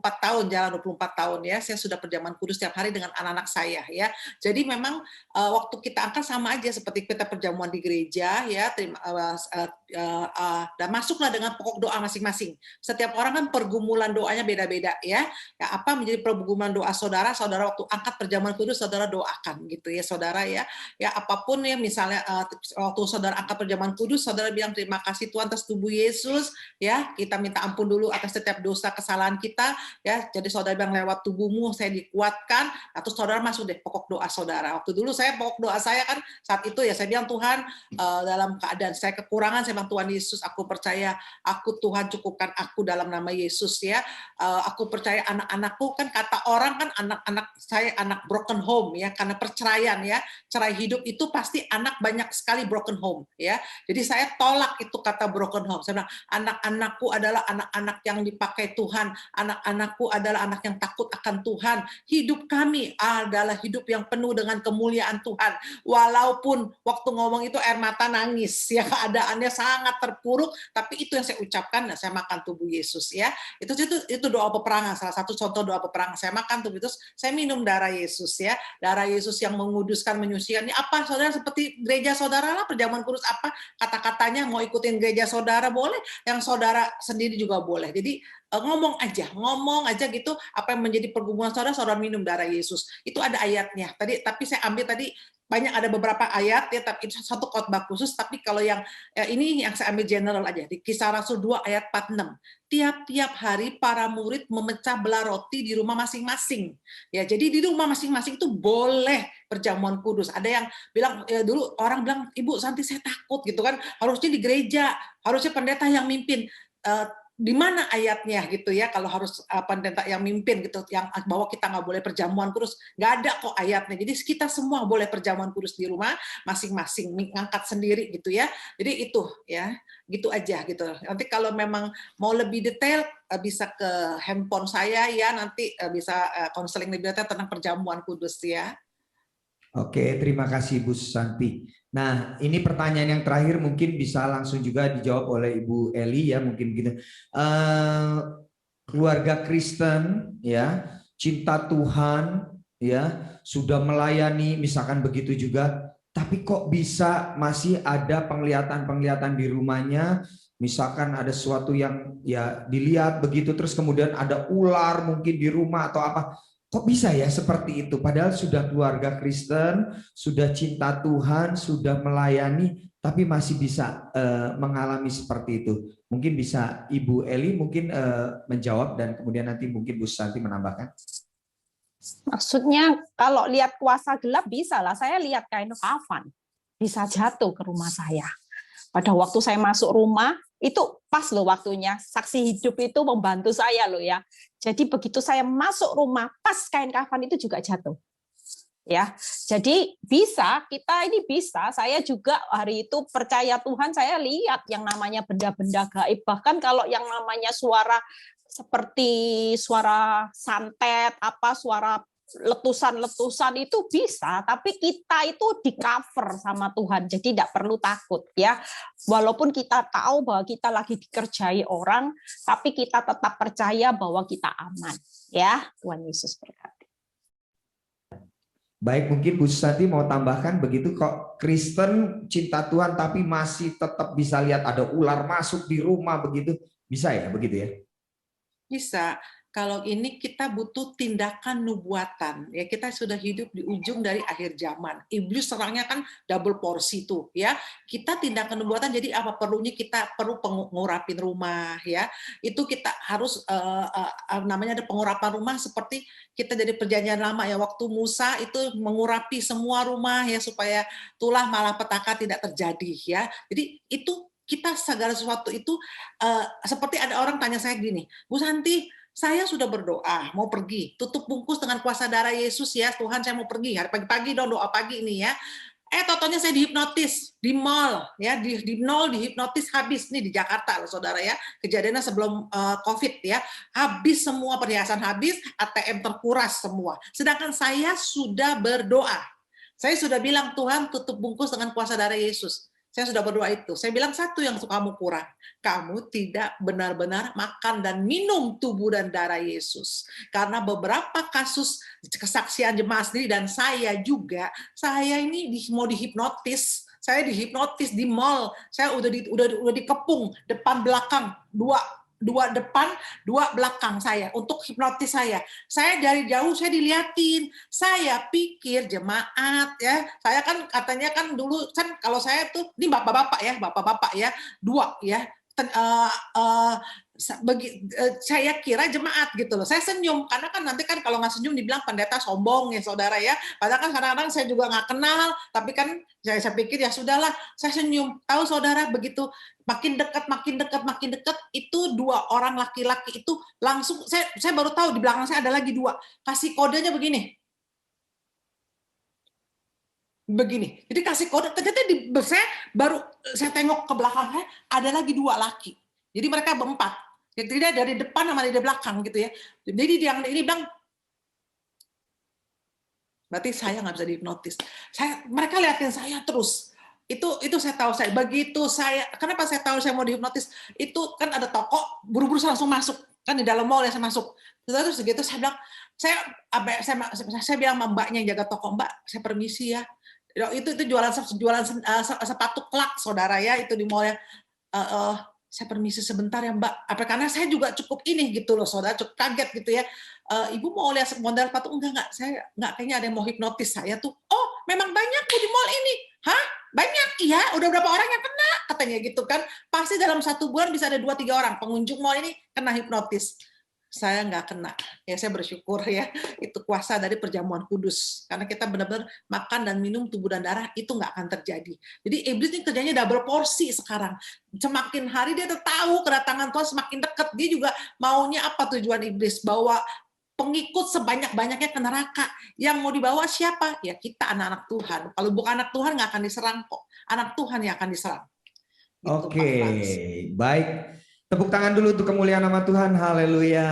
Speaker 2: tahun, jalan 24 tahun ya. Saya sudah perjamuan kudus setiap hari dengan anak-anak saya ya. Jadi memang waktu kita angkat sama aja seperti kita perjamuan di gereja ya. Dan masuklah dengan pokok doa masing-masing. Setiap orang kan pergumulan doanya beda-beda ya. Apa menjadi pergumulan doa saudara waktu angkat perjamuan kudus saudara doakan gitu ya saudara ya. Ya apapun ya, misalnya waktu saudara angkat perjamuan kudus saudara bilang terima kasih Tuhan atas tubuh Yesus ya. Kita minta ampun dulu atas setiap dosa kesalahan kita ya. Jadi saudara bilang lewat tubuhmu saya dikuatkan, atau saudara masuk deh pokok doa saudara. Waktu dulu saya pokok doa saya kan saat itu ya saya bilang Tuhan dalam keadaan saya kekurangan, saya bilang Tuhan Yesus aku percaya aku Tuhan cukupkan aku dalam nama Yesus ya. ya. Aku percaya anak-anakku, kan kata orang kan anak-anak saya anak broken home ya, karena perceraian ya, cerai hidup itu pasti anak banyak sekali broken home ya. Jadi saya tolak itu kata broken home. Saya bilang anak-anakku adalah anak-anak yang dipakai Tuhan, anak-anakku adalah anak yang takut akan Tuhan. Hidup kami adalah hidup yang penuh dengan kemuliaan Tuhan. Walaupun waktu ngomong itu air mata nangis ya, keadaannya sangat terpuruk, tapi itu yang saya ucapkan. Nah, saya makan tubuh Yesus ya. Itu doa peperangan, salah satu contoh doa peperangan. Saya makan tubuh Yesus, saya minum darah Yesus ya. Darah Yesus yang menguduskan, menyucikan. Ini apa saudara, seperti gereja saudara lah, perjamuan kudus apa kata-katanya, mau ikutin gereja saudara boleh, yang saudara sendiri juga boleh. Jadi ngomong aja gitu, apa yang menjadi pergumulan saudara minum darah Yesus. Itu ada ayatnya. Tapi saya ambil tadi banyak, ada beberapa ayat ya, tapi itu satu khotbah khusus. Tapi kalau yang ini yang saya ambil general aja, di Kisah Rasul 2 ayat 46. Tiap-tiap hari para murid memecah belah roti di rumah masing-masing. Ya, jadi di rumah masing-masing itu boleh perjamuan kudus. Ada yang bilang dulu orang bilang, Ibu Santi saya takut gitu kan, harusnya di gereja, harusnya pendeta yang mimpin. Di mana ayatnya gitu ya, kalau harus pendeta yang mimpin gitu, yang bahwa kita nggak boleh perjamuan kudus, nggak ada kok ayatnya. Jadi kita semua boleh perjamuan kudus di rumah masing-masing, ngangkat sendiri gitu ya. Jadi itu ya, gitu aja gitu. Nanti kalau memang mau lebih detail bisa ke handphone saya ya, nanti bisa konseling lebih detail tentang perjamuan kudus ya.
Speaker 1: Oke, terima kasih Bu Susanti. Nah, ini pertanyaan yang terakhir mungkin bisa langsung juga dijawab oleh Ibu Eli ya, mungkin gitu. Keluarga Kristen ya, cinta Tuhan ya, sudah melayani misalkan begitu juga, tapi kok bisa masih ada penglihatan-penglihatan di rumahnya, misalkan ada sesuatu yang ya dilihat begitu, terus kemudian ada ular mungkin di rumah atau apa. Kok bisa ya seperti itu? Padahal sudah keluarga Kristen, sudah cinta Tuhan, sudah melayani, tapi masih bisa mengalami seperti itu. Mungkin bisa Ibu Eli mungkin menjawab, dan kemudian nanti mungkin Bu Santi menambahkan.
Speaker 4: Maksudnya kalau lihat kuasa gelap bisa lah. Saya lihat kain kafan bisa jatuh ke rumah saya. Pada waktu saya masuk rumah, itu pas loh waktunya. Saksi hidup itu membantu saya loh ya. Jadi begitu saya masuk rumah, pas kain kafan itu juga jatuh. Ya, jadi bisa, kita ini bisa. Saya juga hari itu percaya Tuhan, saya lihat yang namanya benda-benda gaib. Bahkan kalau yang namanya suara seperti suara santet, apa suara letusan-letusan itu bisa, tapi kita itu di cover sama Tuhan, jadi tidak perlu takut ya. Walaupun kita tahu bahwa kita lagi dikerjai orang, tapi kita tetap percaya bahwa kita aman ya. Tuhan Yesus berkati.
Speaker 1: Baik, mungkin Bu Susanti mau tambahkan begitu, kok Kristen cinta Tuhan tapi masih tetap bisa lihat ada ular masuk di rumah begitu, bisa ya begitu ya?
Speaker 2: Bisa. Kalau ini kita butuh tindakan nubuatan ya, kita sudah hidup di ujung dari akhir zaman, iblis serangnya kan double porsi tuh ya. Kita tindakan nubuatan, jadi apa perlunya, kita perlu pengurapin rumah ya, itu kita harus namanya ada pengurapan rumah, seperti kita dari perjanjian lama ya, waktu Musa itu mengurapi semua rumah ya, supaya tulah malapetaka tidak terjadi ya. Jadi itu kita segala sesuatu itu seperti ada orang tanya saya gini, Bu Santi, saya sudah berdoa mau pergi, tutup bungkus dengan kuasa darah Yesus ya Tuhan, saya mau pergi hari pagi-pagi dong, doa pagi ini ya. Totonya saya dihipnotis di mall ya, di mall dihipnotis, habis nih di Jakarta loh saudara ya, kejadiannya sebelum COVID ya, habis semua perhiasan, habis ATM terkuras semua, sedangkan saya sudah berdoa, saya sudah bilang Tuhan tutup bungkus dengan kuasa darah Yesus. Saya sudah berdoa itu. Saya bilang satu yang kamu kurang. Kamu tidak benar-benar makan dan minum tubuh dan darah Yesus. Karena beberapa kasus kesaksian jemaat sendiri dan saya juga, saya ini mau dihipnotis. Saya dihipnotis di mall. Saya udah dikepung depan belakang, dua depan, dua belakang saya untuk hipnotis saya. Saya dari jauh saya diliatin. Saya pikir jemaat ya. Saya kan katanya kan dulu kan kalau saya tuh ini bapak-bapak ya, dua ya. saya kira jemaat gitu loh. Saya senyum karena kan nanti kan kalau nggak senyum dibilang pendeta sombong ya saudara ya. Padahal kan kadang-kadang saya juga nggak kenal, tapi kan saya pikir ya sudahlah, saya senyum. Tahu saudara, begitu makin dekat itu 2 orang laki-laki itu langsung saya baru tahu di belakang saya ada lagi 2. Kasih kodenya begini. Jadi kasih kode, ternyata saya tengok ke belakang saya ada lagi 2 laki. Jadi mereka berempat. Jadi dari depan sama dari belakang gitu ya. Jadi yang ini bilang, berarti saya nggak bisa dihipnotis. Mereka liatin saya terus. Itu saya tahu kenapa saya tahu saya mau dihipnotis? Itu kan ada toko, buru-buru saya langsung masuk. Kan di dalam mall ya saya masuk. Terus segitu saya bilang, saya bilang sama mbaknya yang jaga toko, Mbak, saya permisi ya. Itu jualan sepatu klak saudara ya, itu di mall ya. Saya permisi sebentar ya Mbak, karena saya juga cukup ini gitu loh saudara, cukup kaget gitu ya. Ibu mau lihat model sepatu? Enggak, saya enggak, kayaknya ada yang mau hipnotis saya tuh. Oh, memang banyak Bu di mall ini. Hah? Banyak? Iya, udah berapa orang yang kena? Katanya gitu kan. Pasti dalam 1 bulan bisa ada 2-3 orang pengunjung mall ini kena hipnotis. Saya nggak kena. Ya saya bersyukur ya, itu kuasa dari perjamuan kudus. Karena kita benar-benar makan dan minum tubuh dan darah, itu nggak akan terjadi. Jadi iblis ini kerjanya double porsi sekarang. Semakin hari dia tahu kedatangan Tuhan semakin dekat. Dia juga maunya apa tujuan iblis? Bawa pengikut sebanyak-banyaknya ke neraka. Yang mau dibawa siapa? Ya kita anak-anak Tuhan. Kalau bukan anak Tuhan nggak akan diserang kok. Anak Tuhan yang akan diserang. Gitu,
Speaker 1: Oke, baik. Tepuk tangan dulu untuk kemuliaan nama Tuhan. Haleluya.